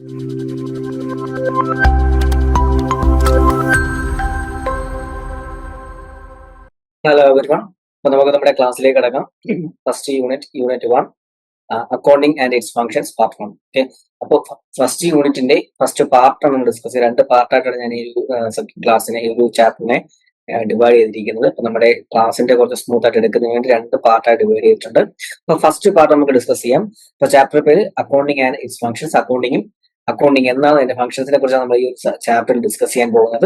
Hello everyone. അപ്പൊ നമുക്ക് നമ്മുടെ ക്ലാസ്സിലേക്ക് കിടക്കാം. First unit 1 accounting and it's functions part 1. Okay, അപ്പോൾ ഫസ്റ്റ് യൂണിറ്റിന്റെ ഫസ്റ്റ് പാർട്ടാണ് നമ്മൾ ഡിസ്കസ് ചെയ്യുന്നത്. 2 പാർട്ടായിട്ടാണ് ഞാൻ ഈ ഒരു ക്ലാസ്സിനെ, ഈ ഒരു ചാപ്റ്ററിനെ ഡിവൈഡ് ചെയ്തിരിക്കുന്നത്. അപ്പൊ നമ്മുടെ ക്ലാസ്സിന്റെ കുറച്ച് സ്മൂത്ത് ആയിട്ട് എടുക്കുന്നതിന് വേണ്ടി 2 പാർട്ടായി ഡിവൈഡ് ചെയ്തിട്ടുണ്ട്. അപ്പൊ ഫസ്റ്റ് പാർട്ട് നമുക്ക് ഡിസ്കസ് ചെയ്യാം. അപ്പൊ ചാപ്റ്റർ പേര് accounting and it's functions. Accounting എന്നാണ് അതിന്റെ ഫങ്ഷൻസിനെ കുറിച്ചാണ് നമ്മൾ ഈ ചാപ്റ്ററിൽ ഡിസ്കസ് ചെയ്യാൻ പോകുന്നത്.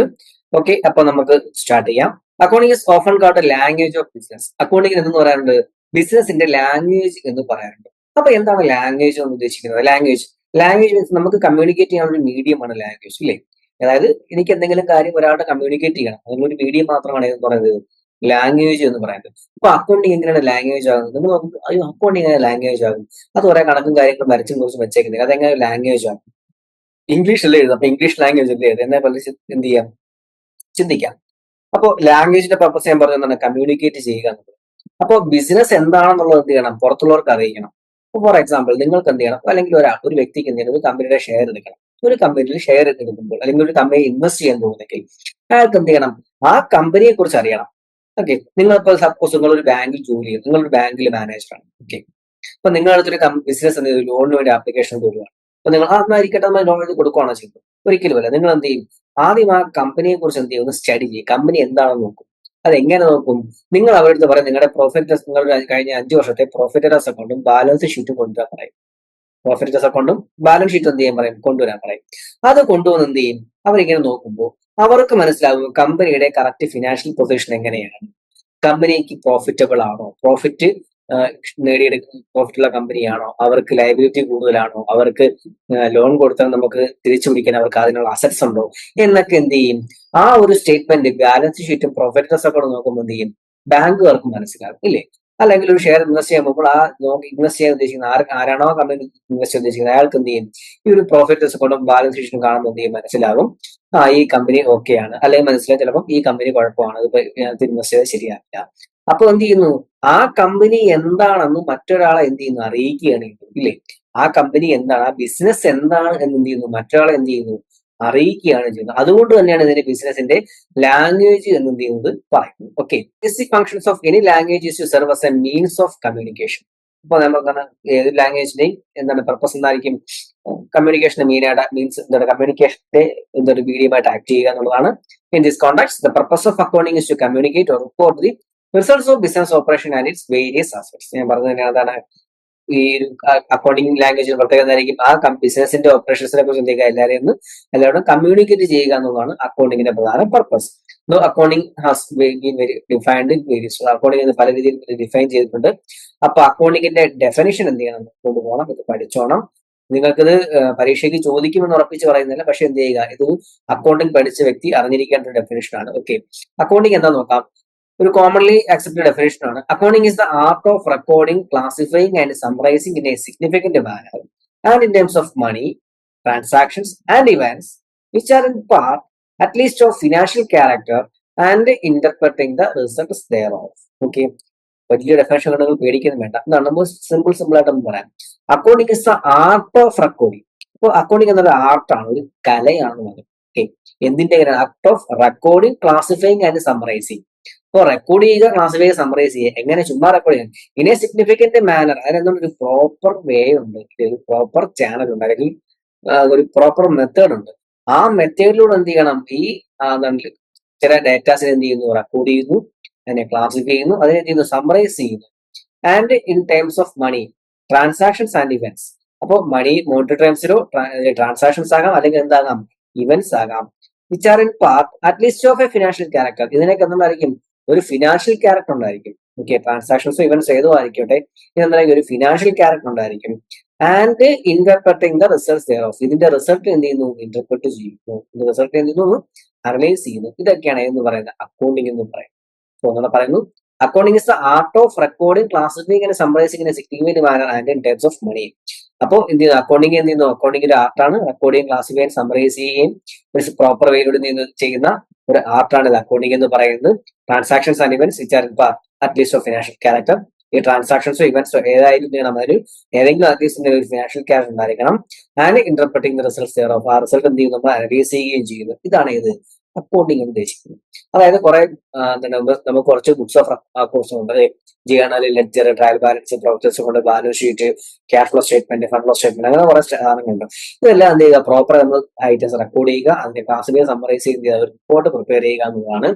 ഓക്കെ, അപ്പൊ നമുക്ക് സ്റ്റാർട്ട് ചെയ്യാം. Accounting is often called language of business. Accounting എന്ന് പറയാറുണ്ട് ബിസിനസിന്റെ ലാംഗ്വേജ് എന്ന് പറയാറുണ്ട്. അപ്പൊ എന്താണ് ലാംഗ്വേജ് എന്ന് ഉദ്ദേശിക്കുന്നത്? ലാംഗ്വേജ് മീൻസ് നമുക്ക് കമ്മ്യൂണിക്കേറ്റ് ചെയ്യാനുള്ള ഒരു മീഡിയമാണ് ലാംഗ്വേജ്, ഇല്ലേ? അതായത് എനിക്ക് എന്തെങ്കിലും കാര്യം ഒരാളുടെ കമ്മ്യൂണിക്കേറ്റ് ചെയ്യണം, അതിനൊരു മീഡിയം മാത്രമാണ് എന്ന് പറയുന്നത് ലാംഗ്വേജ് എന്ന് പറയുന്നത്. അപ്പൊ അക്കൗണ്ടിങ് എങ്ങനെയാണ് ലാംഗ്വേജ് ആകുന്നത്? നമ്മൾ നോക്കുമ്പോൾ അയ്യോ അക്കൗണ്ടിങ് എങ്ങനെ ലാംഗ്വേജ് ആകും? അത് കുറെ കണക്കും കാര്യങ്ങളും വരച്ചും കുറിച്ചും വെച്ചേക്കുന്നത്, അതെങ്ങനെ ലാംഗ്വേജ് ആകും? ഇംഗ്ലീഷ് അല്ലേ എഴുതും, അപ്പൊ ഇംഗ്ലീഷ് ലാംഗ്വേജ് അല്ലേ എഴുതും, എന്നെ പോലെ എന്ത് ചെയ്യാം, ചിന്തിക്കാം. അപ്പോൾ ലാംഗ്വേജിന്റെ പർപ്പസ് ഞാൻ പറഞ്ഞതാണ് കമ്മ്യൂണിക്കേറ്റ് ചെയ്യുക എന്നുള്ളത്. അപ്പോൾ ബിസിനസ് എന്താണെന്നുള്ളത് എന്ത് ചെയ്യണം, പുറത്തുള്ളവർക്ക് അറിയിക്കണം. ഫോർ എക്സാമ്പിൾ നിങ്ങൾക്ക് എന്ത് ചെയ്യണം, അല്ലെങ്കിൽ ഒരു വ്യക്തിക്ക് എന്ത് ചെയ്യണം, ഒരു കമ്പനിയുടെ ഷെയർ എടുക്കണം. ഒരു കമ്പനിയിൽ ഷെയർ എടുക്കുമ്പോൾ അല്ലെങ്കിൽ ഒരു കമ്പനി ഇൻവെസ്റ്റ് ചെയ്യാൻ പോകുന്നെങ്കിൽ അയാൾക്ക് എന്ത് ചെയ്യണം, ആ കമ്പനിയെ കുറിച്ച് അറിയണം. ഓക്കെ, നിങ്ങളിപ്പോൾ സപ്പോസ് നിങ്ങളൊരു ബാങ്കിൽ ജോലി ചെയ്യും, നിങ്ങളൊരു ബാങ്കിൽ മാനേജറാണ്. ഓക്കെ, അപ്പൊ നിങ്ങളടുത്തൊരു ബിസിനസ് എന്ത് ചെയ്യും, ലോണിന് വേണ്ടി ആപ്ലിക്കേഷൻ കൊടുക്കുകയാണ്. അപ്പൊ നിങ്ങൾ അന്നായിരിക്കട്ടെ നമ്മൾ ലോൺ എഴുതി കൊടുക്കുകയാണോ ചെയ്യുന്നത്? ഒരിക്കലുമല്ല. നിങ്ങൾ എന്ത് ചെയ്യും, ആദ്യം ആ കമ്പനിയെ കുറിച്ച് എന്ത് ചെയ്യും, ഒന്ന് സ്റ്റഡി ചെയ്യും. കമ്പനി എന്താണെന്ന് നോക്കും. അതെങ്ങനെ നോക്കും? നിങ്ങൾ അവരുടെ പറയും നിങ്ങളുടെ നിങ്ങളുടെ കഴിഞ്ഞ 5 വർഷത്തെ പ്രോഫിറ്റ് ലോസ് അക്കൗണ്ടും ബാലൻസ് ഷീറ്റും കൊണ്ടുവരാൻ പറയും. പ്രോഫിറ്റ് ലോസ് അക്കൗണ്ടും ബാലൻസ് ഷീറ്റും എന്ത് ചെയ്യാൻ പറയും, കൊണ്ടുവരാൻ പറയും. അത് കൊണ്ടുവന്ന് എന്ത് ചെയ്യും, അവരിങ്ങനെ നോക്കുമ്പോൾ അവർക്ക് മനസ്സിലാവും കമ്പനിയുടെ കറക്റ്റ് ഫിനാൻഷ്യൽ പൊസിഷൻ എങ്ങനെയാണ്, കമ്പനിക്ക് പ്രോഫിറ്റബിൾ ആണോ, പ്രോഫിറ്റ് പ്രോഫിറ്റുള്ള കമ്പനിയാണോ, അവർക്ക് ലയബിലിറ്റി കൂടുതലാണോ, അവർക്ക് ലോൺ കൊടുത്താൽ നമുക്ക് തിരിച്ചു പിടിക്കാൻ അവർക്ക് അതിനുള്ള അസറ്റ്സ് ഉണ്ടോ എന്നൊക്കെ എന്ത് ചെയ്യും, ആ ഒരു സ്റ്റേറ്റ്മെന്റ് ബാലൻസ് ഷീറ്റും പ്രോഫിറ്റ് ലോസ് അക്കൗണ്ടും നോക്കുമ്പോൾ എന്ത് ചെയ്യും, ബാങ്കുകാർക്ക് മനസ്സിലാകും, ഇല്ലേ? അല്ലെങ്കിൽ ഒരു ഷെയർ ഇൻവെസ്റ്റ് ചെയ്യുമ്പോൾ ആ ഇൻവെസ്റ്റ് ചെയ്യാൻ ഉദ്ദേശിക്കുന്ന ആരാണോ കമ്പനി ഇൻവെസ്റ്റ് ചെയ്യാൻ ഉദ്ദേശിക്കുന്നത് അയാൾക്ക് എന്ത് ചെയ്യും, ഈ ഒരു പ്രോഫിറ്റ് ലോസ് അക്കൗണ്ടും ബാലൻസ് ഷീറ്റും കാണുമ്പോൾ എന്ത് ചെയ്യും, മനസ്സിലാകും ഈ കമ്പനി ഓക്കെ ആണ്. അല്ലെങ്കിൽ മനസ്സിലാവും ചിലപ്പോൾ ഈ കമ്പനി കുഴപ്പമാണ്, ഇതിപ്പോ ഇൻവെസ്റ്റ് ചെയ്താൽ ശരിയാവില്ല. അപ്പൊ എന്ത് ചെയ്യുന്നു, ആ കമ്പനി എന്താണെന്ന് മറ്റൊരാളെ എന്ത് ചെയ്യുന്നു, അറിയിക്കുകയാണ് ചെയ്യുന്നത്, ഇല്ലേ? ആ കമ്പനി എന്താണ്, ആ ബിസിനസ് എന്താണ് എന്ന് എന്ത് ചെയ്യുന്നു, മറ്റൊരാളെ എന്ത് ചെയ്യുന്നു, അറിയിക്കുകയാണ് ചെയ്യുന്നത്. അതുകൊണ്ട് തന്നെയാണ് ഇതിന്റെ ബിസിനസിന്റെ ലാംഗ്വേജ് എന്ന് എന്ത് ചെയ്യുന്നത് പറയുന്നത്. Okay, basic functions of any language is to serve as a means of communication. അപ്പൊ നമുക്ക് ഏത് ലാംഗ്വേജിന്റെയും എന്താണ് പർപ്പസ് എന്തായിരിക്കും, കമ്മ്യൂണിക്കേഷൻ മീൻസ് എന്താണ്, കമ്മ്യൂണിക്കേഷന്റെ എന്തൊരു മീഡിയമായിട്ട് ആക്ട് ചെയ്യുക എന്നുള്ളതാണ്. In this context the purpose of accounting is to communicate or report the results of business operation and its various aspects. ഞാൻ പറഞ്ഞത് തന്നെയാണ്, അതാണ് ഈ അക്കൗണ്ടിങ് ലാംഗ്വേജിന് പ്രത്യേകത ആയിരിക്കും, ആ ബിസിനസിന്റെ ഓപ്പറേഷൻസിനെ കുറിച്ച് എല്ലാവരും കമ്മ്യൂണിക്കേറ്റ് ചെയ്യുക എന്നുള്ളതാണ് അക്കൗണ്ടിങ്ങിന്റെ പ്രധാന purpose. Accounting has been defined in various. Accounting പല രീതിയിൽ ഡിഫൈൻ ചെയ്തിട്ടുണ്ട്. അപ്പൊ അക്കൗണ്ടിങ്ങിന്റെ ഡെഫിനിഷൻ എന്ത് ചെയ്യണം, കൊണ്ടുപോകണം, ഇത് പഠിച്ചോണം. നിങ്ങൾക്കിത് പരീക്ഷയ്ക്ക് ചോദിക്കുമെന്ന് ഉറപ്പിച്ച് പറയുന്നില്ല, പക്ഷെ എന്ത് ചെയ്യുക, ഇത് അക്കൗണ്ടിങ് പഠിച്ച വ്യക്തി അറിഞ്ഞിരിക്കേണ്ട ഒരു ഡെഫിനിഷൻ ആണ്. ഓക്കെ, അക്കൗണ്ടിങ് എന്താ നോക്കാം. ഒരു കോമൺലി അക്സെപ്റ്റഡ് ഡെഫിനേഷൻ ആണ്, accounting is the art of recording, classifying and summarising in a significant manner and in terms of money, transactions and events which are in part at least of financial character and interpreting the results thereof. Okay, വലിയ definition നിങ്ങൾ പേടിക്കുന്നു വേണ്ട. എന്താണ് നമ്മൾ simple ആയിട്ട് നമുക്ക് പറയാം. Accounting is the art of recording. അപ്പോൾ അക്കൗണ്ടിങ് എന്നൊരു ആർട്ടാണ്, ഒരു കലയാണ്. ഓക്കെ, എന്തിന്റെ art of recording, classifying and summarising. അപ്പോൾ റെക്കോർഡ് ചെയ്യുക, ക്ലാസിഫൈ, സമ്മറൈസ് ചെയ്യുക. എങ്ങനെ? ചുമ്മാ റെക്കോർഡ് ചെയ്യാൻ ഇൻ എ സിഗ്നിഫിക്കന്റ് മാനർ. അതിനെന്താണ് ഒരു പ്രോപ്പർ വേ ഉണ്ട്, ഒരു പ്രോപ്പർ ചാനൽ ഉണ്ട്, അല്ലെങ്കിൽ ഒരു പ്രോപ്പർ മെത്തേഡ് ഉണ്ട്. ആ മെത്തേഡിലൂടെ എന്ത് ചെയ്യണം, ഈ ചില ഡേറ്റാസിനെ എന്ത് ചെയ്യുന്നു, റെക്കോർഡ് ചെയ്യുന്നു, അതിനെ ക്ലാസിഫൈ ചെയ്യുന്നു, അതിനെ എന്ത് ചെയ്യുന്നു, സമ്മറൈസ് ചെയ്യുന്നു. And in terms of money, transactions and events. അപ്പോൾ മണി മോണിറ്ററി ടേംസിലോ ട്രാൻസാക്ഷൻസ് ആകാം, അല്ലെങ്കിൽ എന്താകാം, ഇവന്റ്സ് ആകാം. Which are in part at least of a financial character. ഇതിനൊക്കെ എന്തായിരിക്കും, ഒരു ഫിനാൻഷ്യൽ ക്യാരക്ടർ ഉണ്ടായിരിക്കും. ഓക്കെ, ട്രാൻസാക്ഷൻസോ ഇവന്റ്സ് ഏതോ ആയിരിക്കട്ടെ, ഇതെന്തായാലും ഒരു ഫിനാൻഷ്യൽ ക്യാരക്ടർ ഉണ്ടായിരിക്കും. And interpreting the results thereof. ഇതിന്റെ റിസൾട്ട് എന്ത് ചെയ്യുന്നു, ഇന്റർപ്രറ്റ് ചെയ്യുന്നു. ഇതിന്റെ റിസൾട്ട് എന്ത് ചെയ്യുന്നു, അനലൈസ് ചെയ്യുന്നു. ഇതൊക്കെയാണ് എന്ന് പറയുന്നത് അക്കൗണ്ടിങ് എന്ന് പറയുന്നത്. സോ നമ്മൾ പറയുന്നു accounting is the art of recording, classifying and summarising in a significant manner and in terms of money. അപ്പോൾ എന്ത് ചെയ്യുന്നു, അക്കൗണ്ടിങ് എന്ത് ചെയ്യുന്നു, അക്കൗണ്ടിങ്ങിന്റെ ആർട്ടാണ്. റെക്കോർഡിംഗ്, ക്ലാസിഫൈ, സമ്മറൈസ് ചെയ്യുകയും ഒരു പ്രോപ്പർ വേയിലൂടെ ചെയ്യുന്ന ഒരു ആർട്ടാണ് ഇത് അക്കൗണ്ടിങ് എന്ന് പറയുന്നത്. Transactions and events which are in part at least of financial character, ഈ ട്രാൻസാക്ഷൻസോ ഇവന്റ്സോ ഏതായാലും ഏതെങ്കിലും അറ്റ്ലീസ്റ്റ് ഒരു ഫിനാൻഷ്യൽ ക്യാഷ് ഉണ്ടായിരിക്കണം. And interpreting the results thereof. ആ റിസൾട്ട് എന്ത് ചെയ്യും, നമ്മൾ അനലൈസ് ചെയ്യുകയും ചെയ്യുന്നു. ഇതാണ് ഇത് അക്കൗണ്ടിങ് ഉദ്ദേശിക്കുന്നത്. അതായത് കുറെ നമുക്ക് കുറച്ച് ബുക്സ് ഓഫ് അക്കൗണ്ട്സ് ഉണ്ട്. Journal, ledger, trial balance, process കൊണ്ട് balance sheet, cash flow statement, fund flow statement, അങ്ങനെ കുറെ സാധനങ്ങളുണ്ട്. ഇതെല്ലാം എന്ത് ചെയ്യുക, പ്രോപ്പർ നമ്മൾ ഐറ്റംസ് റെക്കോർഡ് ചെയ്യുക, അതിന്റെ ക്ലാസ്സിനെ സമ്മറൈസ് ചെയ്യുക, റിപ്പോർട്ട് പ്രിപ്പയർ ചെയ്യുക എന്നതാണ്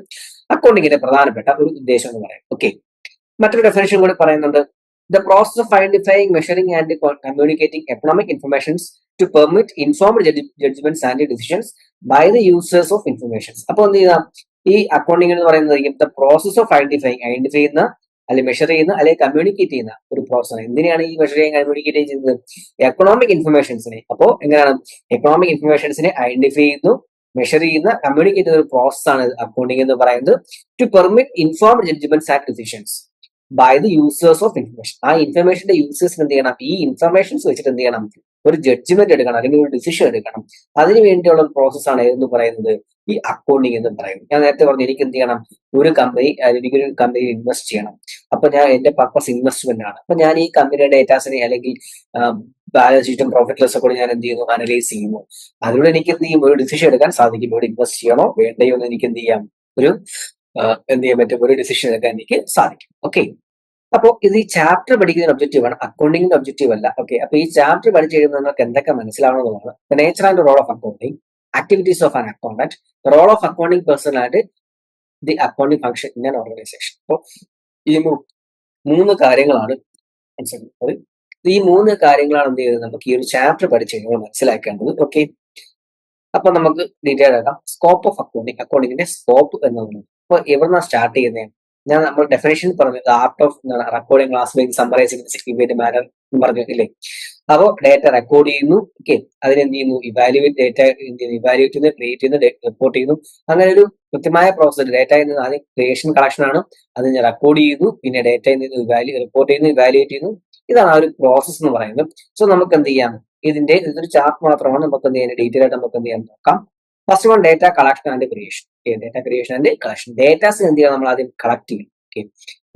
അക്കൗണ്ടിങ്ങിന്റെ പ്രധാനപ്പെട്ട ഒരു ഉദ്ദേശം എന്ന് പറയാം. ഓക്കെ, മറ്റൊരു ഡെഫിനേഷൻ കൂടി പറയുന്നുണ്ട്. The process of identifying, measuring and communicating economic informations to permit informed judgements and decisions by the users of informations. അപ്പോൾ എന്ത് ചെയ്യുക, ഈ അക്കൗണ്ടിംഗ് എന്ന് പറയുന്നത് ദ പ്രോസസ് ഓഫ് ഐഡന്റിഫൈ ചെയ്യുന്ന, അല്ലെങ്കിൽ മെഷർ ചെയ്യുന്ന, അല്ലെങ്കിൽ കമ്മ്യൂണിക്കേറ്റ് ചെയ്യുന്ന ഒരു പ്രോസസ്സാണ്. എന്തിനാണ് ഈ മെഷർ ചെയ്യാൻ കമ്മ്യൂണിക്കേറ്റ് ചെയ്യുന്നത്? എക്കണോമിക് ഇൻഫർമേഷൻസിനെ. അപ്പോൾ എങ്ങനെയാണ് എക്കണോമിക് ഇൻഫർമേഷൻസിനെ ഐഡന്റിഫൈ ചെയ്യുന്നു, മെഷർ ചെയ്യുന്ന, കമ്മ്യൂണിക്കേറ്റ് ചെയ്യുന്ന ഒരു പ്രോസസ്സാണ് അക്കൗണ്ടിംഗ് എന്ന് പറയുന്നത്. To permit informed judgements and decisions by the users of information. ആ ഇൻഫർമേഷന്റെ യൂസേഴ്സിന് എന്ത് ചെയ്യണം, ഈ ഇൻഫർമേഷൻസ് വെച്ചിട്ട് എന്ത് ചെയ്യണം, ഒരു ജഡ്ജ്മെന്റ് എടുക്കണം, അല്ലെങ്കിൽ ഒരു ഡിസിഷൻ എടുക്കണം. അതിന് വേണ്ടിയുള്ള ഒരു പ്രോസസ്സാണ് എന്ന് പറയുന്നത് ഈ അക്കൗണ്ടിങ് എന്ന് പറയുന്നത്. ഞാൻ നേരത്തെ പറഞ്ഞു, എനിക്ക് എന്ത് ചെയ്യണം, ഒരു കമ്പനി, എനിക്കൊരു കമ്പനിയിൽ ഇൻവെസ്റ്റ് ചെയ്യണം. അപ്പൊ ഞാൻ എന്റെ പർപ്പസ് ഇൻവെസ്റ്റ്മെന്റ് ആണ്. അപ്പൊ ഞാൻ ഈ കമ്പനിയുടെ ഡേറ്റാസിനെ, അല്ലെങ്കിൽ ബാലൻസ് ഷീറ്റും പ്രോഫിറ്റ് ലോസും കൂടി ഞാൻ എന്ത് ചെയ്യുന്നു, അനലൈസ് ചെയ്യുന്നു. അതിലൂടെ എനിക്ക് എന്ത് ചെയ്യും, ഒരു ഡിസിഷൻ എടുക്കാൻ സാധിക്കും. ഇവിടെ ഇൻവെസ്റ്റ് ചെയ്യണോ വേണ്ടയോ എന്ന് എനിക്ക് എന്ത് ചെയ്യാം, എന്ത് ചെയ്യാൻ പറ്റും, ഒരു ഡിസിഷൻ എടുക്കാൻ എനിക്ക് സാധിക്കും. ഓക്കെ, അപ്പോ ഇത് ഈ ചാപ്റ്റർ പഠിക്കുന്ന ഒബ്ജക്റ്റീവ് ആണ്, അക്കൗണ്ടിങ്ങിന്റെ ഒബ്ജക്റ്റീവ് അല്ല. ഓക്കെ, അപ്പൊ ഈ ചാപ്റ്റർ പഠിച്ചു കഴിയുമ്പോൾ നിങ്ങൾക്ക് എന്തൊക്കെ മനസ്സിലാവുന്നതാണ്. Nature and role of accounting, activities of an accountant, role of accounting person and the accounting function in an organisation. അപ്പോൾ ഈ മൂന്ന് കാര്യങ്ങളാണ് മനസ്സിലാക്കുന്നത്. ഈ മൂന്ന് കാര്യങ്ങളാണ് എന്ത് ചെയ്യുന്നത്, നമുക്ക് ഈ ഒരു ചാപ്റ്റർ പഠിച്ചു കഴിയുമ്പോൾ മനസ്സിലാക്കേണ്ടത്. ഓക്കെ, അപ്പൊ നമുക്ക് ഡീറ്റെയിൽ ആക്കാം. സ്കോപ്പ് ഓഫ് അക്കൗണ്ടിങ്, അക്കൗണ്ടിങ്ങിന്റെ സ്കോപ്പ് എന്നുള്ളത്. അപ്പൊ എവിടുന്നാണ് സ്റ്റാർട്ട് ചെയ്യുന്നത്? നമ്മൾ ഡെഫിനേഷൻ പറഞ്ഞത് art of recording, classifying, summarising, significant manner എന്ന് പറഞ്ഞിട്ടില്ലേ. അപ്പോൾ ഡേറ്റ റെക്കോർഡ് ചെയ്യുന്നു. ഓക്കെ, അതിനെന്ത് ചെയ്യുന്നു, ഇവാലുവേറ്റ്, ഡേറ്റ ഇവാലുവേറ്റ് ചെയ്യുന്നു, ക്രിയേറ്റ് ചെയ്യുന്നു, റിപ്പോർട്ട് ചെയ്യുന്നു. അങ്ങനെ ഒരു കൃത്യമായ പ്രോസസ്. ഡേറ്റ ആദ്യം ക്രിയേഷൻ കളക്ഷൻ ആണ്, അതിനെ റെക്കോർഡ് ചെയ്യുന്നു, പിന്നെ ഡേറ്റ റിപ്പോർട്ട് ചെയ്യുന്നു, ഇവാലുവേറ്റ് ചെയ്യുന്നു. ഇതാണ് ആ ഒരു പ്രോസസ് എന്ന് പറയുന്നത്. സോ നമുക്ക് എന്ത് ചെയ്യാം, ഇതൊരു ചാർട്ട് മാത്രമാണ്. നമുക്ക് എന്ത് ചെയ്യാൻ ഡീറ്റെയിൽ ആയിട്ട് നമുക്ക് എന്ത് ചെയ്യാൻ നോക്കാം. First one, data collection and creation. Data creation and collection. Datas എന്ത് ചെയ്യണം, നമ്മൾ ആദ്യം കളക്ട് ചെയ്യും. ഓക്കെ,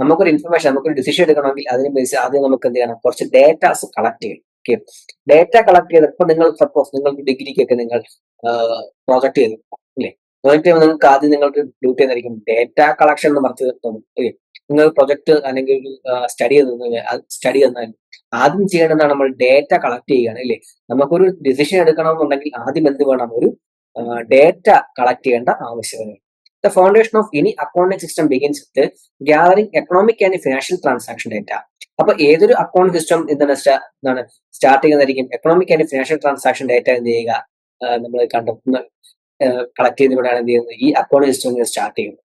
നമുക്കൊരു ഇൻഫർമേഷൻ, നമുക്കൊരു ഡിസിഷൻ എടുക്കണമെങ്കിൽ അതിന് ബേസ് ആദ്യം നമുക്ക് എന്ത് ചെയ്യണം, കുറച്ച് ഡേറ്റാസ് കളക്ട് ചെയ്യണം. ഓക്കെ, ഡേറ്റ കളക്ട് ചെയ്ത് ഇപ്പൊ നിങ്ങൾ സപ്പോസ് നിങ്ങൾക്ക് ഡിഗ്രിക്കൊക്കെ നിങ്ങൾ പ്രോജക്ട് ചെയ്തു അല്ലേ. പ്രോജക്ട് ചെയ്യുമ്പോൾ നിങ്ങൾക്ക് ആദ്യം നിങ്ങൾക്ക് ഡ്യൂട്ടി എന്നായിരിക്കും ഡേറ്റ കളക്ഷൻ എന്ന് പറഞ്ഞു തോന്നും. ഓക്കെ, നിങ്ങൾ പ്രൊജക്ട് അല്ലെങ്കിൽ ഒരു സ്റ്റഡി തന്നാൽ ആദ്യം ചെയ്യേണ്ടതാണ് നമ്മൾ ഡേറ്റ കളക്ട് ചെയ്യുകയാണ് അല്ലേ. നമുക്കൊരു ഡിസിഷൻ എടുക്കണമെന്നുണ്ടെങ്കിൽ ആദ്യം എന്ത് വേണം, ഒരു ഡേറ്റ കളക്ട് ചെയ്യേണ്ട ആവശ്യകത. The foundation of any accounting system begins with gathering economic and financial transaction data. അപ്പൊ ഏതൊരു അക്കൗണ്ട് സിസ്റ്റം എന്താണ് സ്റ്റാർട്ട് ചെയ്യുന്നതായിരിക്കും economic and financial transaction data എന്ത് ചെയ്യുക, നമ്മൾ കണ്ടെത്തുന്ന കളക്ട് ചെയ്തുകൊണ്ടാണ് എന്ത് ചെയ്യുന്നത്, ഈ അക്കൗണ്ട് സിസ്റ്റം സ്റ്റാർട്ട് ചെയ്യുന്നത്.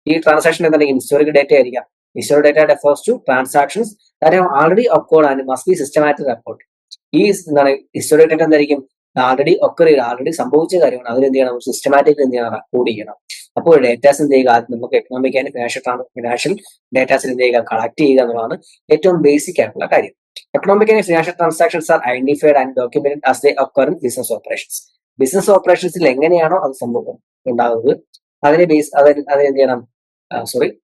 ഈ ട്രാൻസാക്ഷൻ എന്താണെങ്കിൽ ഹിസ്റ്റോറിക് ഡേറ്റ ആയിരിക്കാം. Historic data refers to transactions that have already occurred and must be systematically recorded. ഈ ഹിസ്റ്റോറിക് ഡേറ്റ എന്തായിരിക്കും, ആൾറെഡി സംഭവിച്ച കാര്യമാണ്. അതിനെന്ത് ചെയ്യണം, സിസ്റ്റമാറ്റിക്കലി എന്ത് ചെയ്യണം, റെക്കോർഡ് ചെയ്യണം. അപ്പോൾ ഡേറ്റാസ് എന്ത് ചെയ്യുക, നമുക്ക് എക്കണോമിക് ആൻഡ് ഫിനാൻഷ്യൽ ഡേറ്റാസിൽ എന്ത് ചെയ്യുക, കളക്ട് ചെയ്യുക എന്നുള്ളതാണ് ഏറ്റവും ബേസിക് ആയിട്ടുള്ള കാര്യം. Economic and financial transactions are identified and documented as they occur in business operations. Business ഓപ്പറേഷൻസിൽ എങ്ങനെയാണോ അത് സംഭവം ഉണ്ടാകുന്നത് അതിനെന്ത് ചെയ്യണം,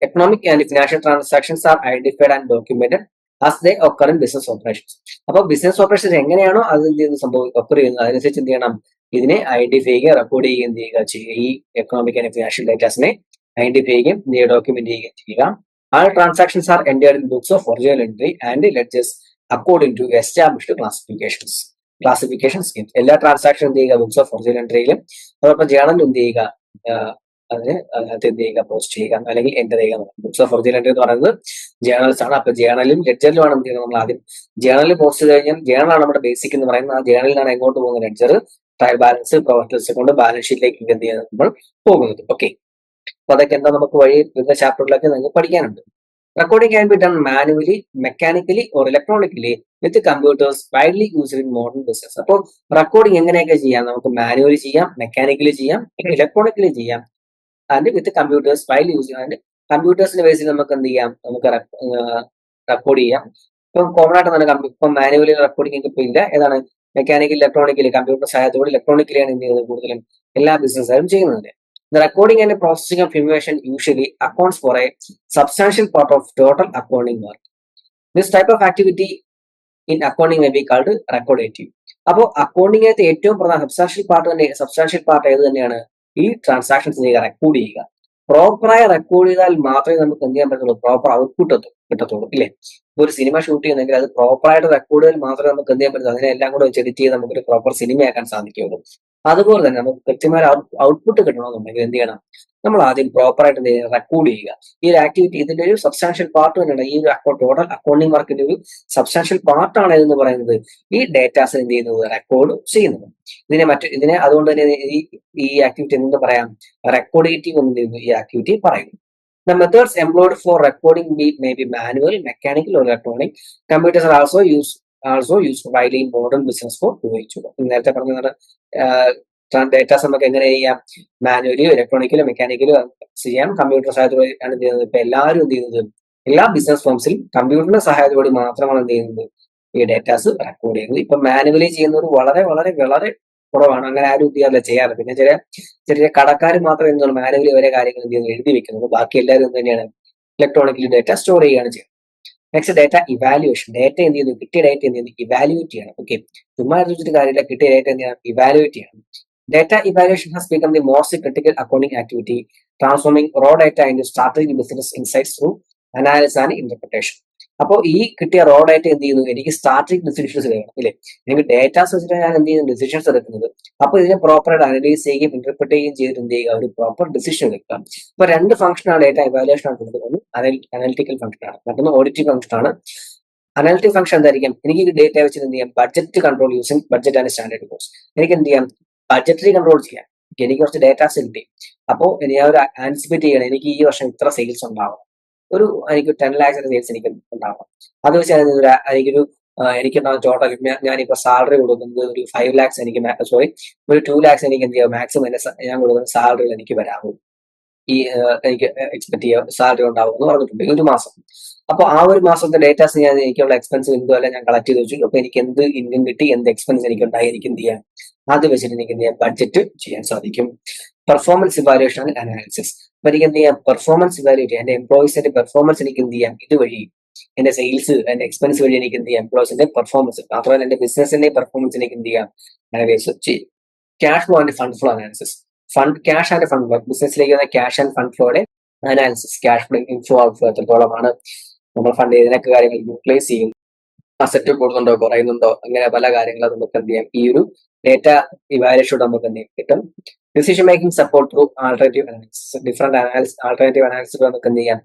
economic and financial transactions are identified and documented as they occur in business operations. അപ്പൊ ബിസിനസ് ഓപ്പറേഷൻസ് എങ്ങനെയാണോ അത് എന്ത് ചെയ്യുന്നത് ഒക്കർ ചെയ്യുന്നത് അതിനനുസരിച്ച് എന്ത് ചെയ്യണം, ഇതിനെ ഐഡന്റിഫൈ ചെയ്യുക, റെക്കോർഡ് ചെയ്യുക, ഈ എക്കണോമിക് ആൻഡ് ഫിനാൻഷ്യൽ ഡേറ്റാസിനെ ഐഡന്റിഫൈ ചെയ്യുകയും ഡോക്യുമെന്റ് ചെയ്യുകയും ചെയ്യുക. All transactions are entered in books of original entry and ledgers according to established classification schemes. എല്ലാ ട്രാൻസാക്ഷൻ എന്ത് ചെയ്യുക, ബുക്സ് ഓഫ് ഒറിജിനൽ എൻട്രിയിലും അതോടൊപ്പം ജേണൽ എന്ത് ചെയ്യുക, അതിനകത്ത് എന്ത് ചെയ്യുക, പോസ്റ്റ് ചെയ്യുക അല്ലെങ്കിൽ എൻ്റർ ചെയ്യുക. ബുക്സ് ഓഫ് ഒറിജിനൽ എൻട്രി എന്ന് പറയുന്നത് ജേണൽസ് ആണ്. അപ്പൊ ജേണലും ലെഡ്ജറിലുമാണ് എന്ത് ചെയ്യുന്നത്, നമ്മൾ ആദ്യം ജേണലിൽ പോസ്റ്റ് ചെയ്ത് കഴിഞ്ഞാൽ ജേണലാണ് നമ്മുടെ ബേസിക് എന്ന് പറയുന്നത്. ആ ജേണലിലാണ് എങ്ങോട്ട് പോകുന്നത്, ledger, trial balance, profit loss കൊണ്ട് ബാലൻസ് ഷീറ്റിലേക്ക് എന്ത് ചെയ്യുന്നത് നമ്മൾ പോകുന്നത്. ഓക്കെ, അപ്പൊ അതൊക്കെ എന്താ നമുക്ക് വഴി വിവിധ ചാപ്റ്ററിലൊക്കെ നിങ്ങൾക്ക് പഠിക്കാനുണ്ട്. Recording can be done manually, mechanically or electronically with computers widely used in modern business. അപ്പോൾ റെക്കോർഡിംഗ് എങ്ങനെയൊക്കെ ചെയ്യാം, നമുക്ക് മാനുവലി ചെയ്യാം, മെക്കാനിക്കലി ചെയ്യാം, ഇലക്ട്രോണിക്കലി ചെയ്യാം, and with computers widely use. ആൻഡ് കമ്പ്യൂട്ടേഴ്സിന്റെ ബേസിൽ നമുക്ക് എന്ത് ചെയ്യാം, നമുക്ക് റെക്കോർഡ് ചെയ്യാം. ഇപ്പം കോമൺ ആയിട്ട് തന്നെ ഇപ്പം മാനുവലി റെക്കോർഡിംഗ് ഒക്കെ ഇപ്പൊ ഇല്ല. ഏതാണ് മെക്കാനിക്കൽ, ഇലക്ട്രോണിക്കലി, കമ്പ്യൂട്ടർ സഹായത്തോടെ ഇലക്ട്രോണിക്കലിയാണ് എന്ത് ചെയ്യുന്നത് കൂടുതലും എല്ലാ ബിസിനസ്സുകാരും ചെയ്യുന്നത്. The recording and processing of information usually accounts for a substantial part of total accounting work. This type of activity in accounting may be called recordative. അപ്പോൾ അക്കൗണ്ടിങ്ങിനകത്ത് ഏറ്റവും പ്രധാന സബ്സ്റ്റാൻഷ്യൽ പാർട്ട് ഏത് തന്നെയാണ് ഈ ട്രാൻസാക്ഷൻസ് ചെയ്യുക, റെക്കോർഡ് ചെയ്യുക. പ്രോപ്പറായി റെക്കോർഡ് ചെയ്താൽ മാത്രമേ നമുക്ക് എന്ത് ചെയ്യാൻ പറ്റുള്ളൂ, പ്രോപ്പർ ഔട്ട്പുട്ട് കിട്ടത്തുള്ളൂ, ഇല്ലേ? ഒരു സിനിമ ഷൂട്ട് ചെയ്യുന്നെങ്കിൽ അത് പ്രോപ്പറായിട്ട് റെക്കോർഡ് ചെയ്താൽ മാത്രമേ നമുക്ക് എന്ത് ചെയ്യാൻ പറ്റുള്ളൂ, അതിനെല്ലാം കൂടെ വെച്ച് എഡിറ്റ് ചെയ്ത് നമുക്കൊരു പ്രോപ്പർ സിനിമയാക്കാൻ സാധിക്കുകയുള്ളൂ. അതുപോലെ തന്നെ നമുക്ക് കൃത്യമായ ഔട്ട്പുട്ട് കിട്ടണമെന്നുണ്ടെങ്കിൽ എന്ത് ചെയ്യണം, നമ്മൾ ആദ്യം പ്രോപ്പറായിട്ട് റെക്കോർഡ് ചെയ്യുക. ഈ ഒരു ആക്ടിവിറ്റി ഇതിന്റെ ഒരു സബ്സ്റ്റാൻഷ്യൽ പാർട്ട് തന്നെയാണ്. ഈ ഒരു ടോട്ടൽ അക്കൗണ്ടിങ് വർക്കിന്റെ ഒരു സബ്സ്റ്റാൻഷ്യൽ പാർട്ടാണ് എന്ന് പറയുന്നത് ഈ ഡേറ്റാസ് എന്ത് ചെയ്യുന്നത്, റെക്കോർഡ് ചെയ്യുന്നത്. ഇതിനെ അതുകൊണ്ട് തന്നെ ഈ ആക്ടിവിറ്റി എന്ത് പറയാം, റെക്കോർഡേറ്റീവ് എന്ന് ചെയ്യുന്നു ഈ ആക്ടിവിറ്റി പറയുന്നു. The methods employed for recording may be manual, mechanical, or electronic. Computers are also used widely in modern business for doing job. നേരത്തെ പറഞ്ഞ ഡേറ്റാസ് നമുക്ക് എങ്ങനെ ചെയ്യാം, മാനുവലിയോ ഇലക്ട്രോണിക്കലോ മെക്കാനിക്കലോ ചെയ്യാം. കമ്പ്യൂട്ടർ സഹായത്തോടെയാണ് എന്ത് ചെയ്യുന്നത്. ഇപ്പൊ എല്ലാവരും എന്ത് ചെയ്യുന്നത്, എല്ലാ ബിസിനസ് ഫേംസിലും കമ്പ്യൂട്ടറിന്റെ സഹായത്തോടെ മാത്രമാണ് എന്ത് ചെയ്യുന്നത്, ഈ ഡേറ്റാസ് റെക്കോർഡ് ചെയ്യുന്നത്. ഇപ്പൊ മാനുവലി ചെയ്യുന്നവർ വളരെ വളരെ വളരെ കുറവാണ്. അങ്ങനെ ആരും എന്ത് ചെയ്യാറില്ല, ചെയ്യാറില്ല. പിന്നെ ചെറിയ കടക്കാർ മാത്രമേ എന്താണ് മാനുവലി ഓരോ കാര്യങ്ങൾ എന്ത് ചെയ്യുന്നത്, എഴുതി വെക്കുന്നത്. ബാക്കി എല്ലാവരും എന്ത് തന്നെയാണ് ഇലക്ട്രോണിക്കലി ഡേറ്റ സ്റ്റോർ ചെയ്യുകയാണ് ചെയ്യുന്നത്. Next data evaluation. ഡേറ്റ എന്ത് ചെയ്യുന്നു, കിട്ടിയ ഡേറ്റ എന്ത് ചെയ്യുന്നു, ഇവാലുവേറ്റ് ചെയ്യണം. ഓക്കെ, ചുമ്മാ വെച്ചിട്ട് കാര്യമില്ല, കിട്ടിയ ഡേറ്റ എന്ത് ചെയ്യണം, ഇവാലുവേറ്റ് ചെയ്യണം. Data evaluation has become the most critical accounting activity, transforming raw data into strategic business insights through analysis and interpretation. അപ്പോൾ ഈ കിട്ടിയ റോ ഡേറ്റ എന്ത് ചെയ്യുന്നു, എനിക്ക് സ്ട്രാറ്റജിക് ഡിസിഷൻസ് എടുക്കണം, ഇല്ലേ? എനിക്ക് ഡേറ്റാസ് വെച്ചിട്ട് ഞാൻ എന്ത് ചെയ്യുന്നു, ഡിസിഷൻസ് എടുക്കുന്നത്. അപ്പോൾ ഇതിനെ പ്രോപ്പറായിട്ട് അനലൈസ് ചെയ്യുകയും ഇന്റർപ്രറ്റ് ചെയ്യുകയും ചെയ്തിട്ട് എന്ത് ചെയ്യുക, ഒരു പ്രോപ്പർ ഡിസിഷൻ എടുക്കുക. ഇപ്പൊ രണ്ട് ഫംഗ്ഷനാണ് ഡേറ്റ ഇവാലുവേഷൻ ആയിട്ടുള്ളത്. ഒന്ന് അനലിറ്റിക്കൽ ഫംഗ്ഷൻ ആണ്, മറ്റൊന്ന് ഓഡിറ്റിംഗ് ഫംഗ്ഷൻ ആണ്. അനലിറ്റിക് ഫംഗ്ഷൻ എന്തായിരിക്കും, എനിക്ക് ഡേറ്റ വെച്ചിട്ട് എന്ത് ചെയ്യാം, budget control using budget and standard cost. എനിക്ക് എന്ത് ചെയ്യാം, ബഡ്ജറ്ററി കൺട്രോൾ ചെയ്യാം. എനിക്ക് കുറച്ച് ഡേറ്റാസ് കിട്ടി, അപ്പോൾ ഞാൻ ഒരു ആൻസിപ്പേറ്റ് ചെയ്യണം, എനിക്ക് ഈ വർഷം ഇത്ര സെയിൽസ് ഉണ്ടാവണം, എനിക്ക് 10 lakhs സെയിൽസ് എനിക്ക് ഉണ്ടാവണം. അത് വെച്ചാൽ എനിക്ക് ടോട്ടൽ ഞാനിപ്പോ സാലറി കൊടുക്കുന്നത് ഒരു 5 lakhs എനിക്ക് ഒരു 2 lakhs എനിക്ക് എന്ത് ചെയ്യാം, മാക്സിമം ഞാൻ കൊടുക്കുന്ന സാലറിയിൽ എനിക്ക് വരാമോ, ഈ എനിക്ക് എക്സ്പെക്ട് ചെയ്യാൻ സാലറി ഉണ്ടാവും എന്ന് പറഞ്ഞിട്ടുണ്ട് ഒരു മാസം. അപ്പൊ ആ ഒരു മാസത്തെ ഡേറ്റാസ് എനിക്കുള്ള എക്സ്പെൻസ് എന്തോ അല്ല ഞാൻ കളക്ട് ചെയ്ത് വെച്ചു. അപ്പൊ എനിക്ക് എന്ത് ഇൻകം കിട്ടി, എന്ത് എക്സ്പെൻസ് എനിക്ക് ഉണ്ടായി, എനിക്ക് എന്ത് ചെയ്യാം, അത് വെച്ചിട്ട് എനിക്ക് എന്ത് ചെയ്യാം, ബഡ്ജറ്റ് ചെയ്യാൻ സാധിക്കും. Performance evaluation and analysis. അപ്പൊ എനിക്ക് എന്ത് ചെയ്യാം, പെർഫോമൻസ് ഇവാലുവേറ്റ്, എന്റെ എംപ്ലോയീസിന്റെ പെർഫോമൻസ് എനിക്ക് എന്ത് ചെയ്യാം, ഇതുവഴി എന്റെ സെയിൽസ്, എന്റെ എക്സ്പെൻസ് വഴി എനിക്ക് എന്ത് ചെയ്യാം, എംപ്ലോയീസിന്റെ പെർഫോമൻസ്, മാത്രമല്ല എന്റെ ബിസിനസിന്റെ പെർഫോമൻസ് എനിക്ക് എന്ത് ചെയ്യാം, അനലൈസ് ചെയ്യും. Cash flow and fund flow analysis. Cash and fund flow, ബിസിനസ്സിലേക്ക് വന്ന ക്യാഷ് ആൻഡ് ഫണ്ട് ഫ്ലോയുടെ analysis. Cash flow, inflow, outflow എത്രത്തോളമാണ്, നമ്മൾ ഫണ്ട് ഏതിനൊക്കെ കാര്യങ്ങൾ യൂട്ടിലൈസ് ചെയ്യും, അസറ്റ് കൂടുന്നുണ്ടോ കുറയുന്നുണ്ടോ, അങ്ങനെ പല കാര്യങ്ങളും നമുക്ക് എന്ത് ചെയ്യാം, ഈ ഒരു ഡേറ്റ ഇവാലുവേഷൻ നമുക്ക് എന്ത് കിട്ടും. Decision making support through alternative analysis. Different alternative analysis നമുക്ക് എന്ത് ചെയ്യാം,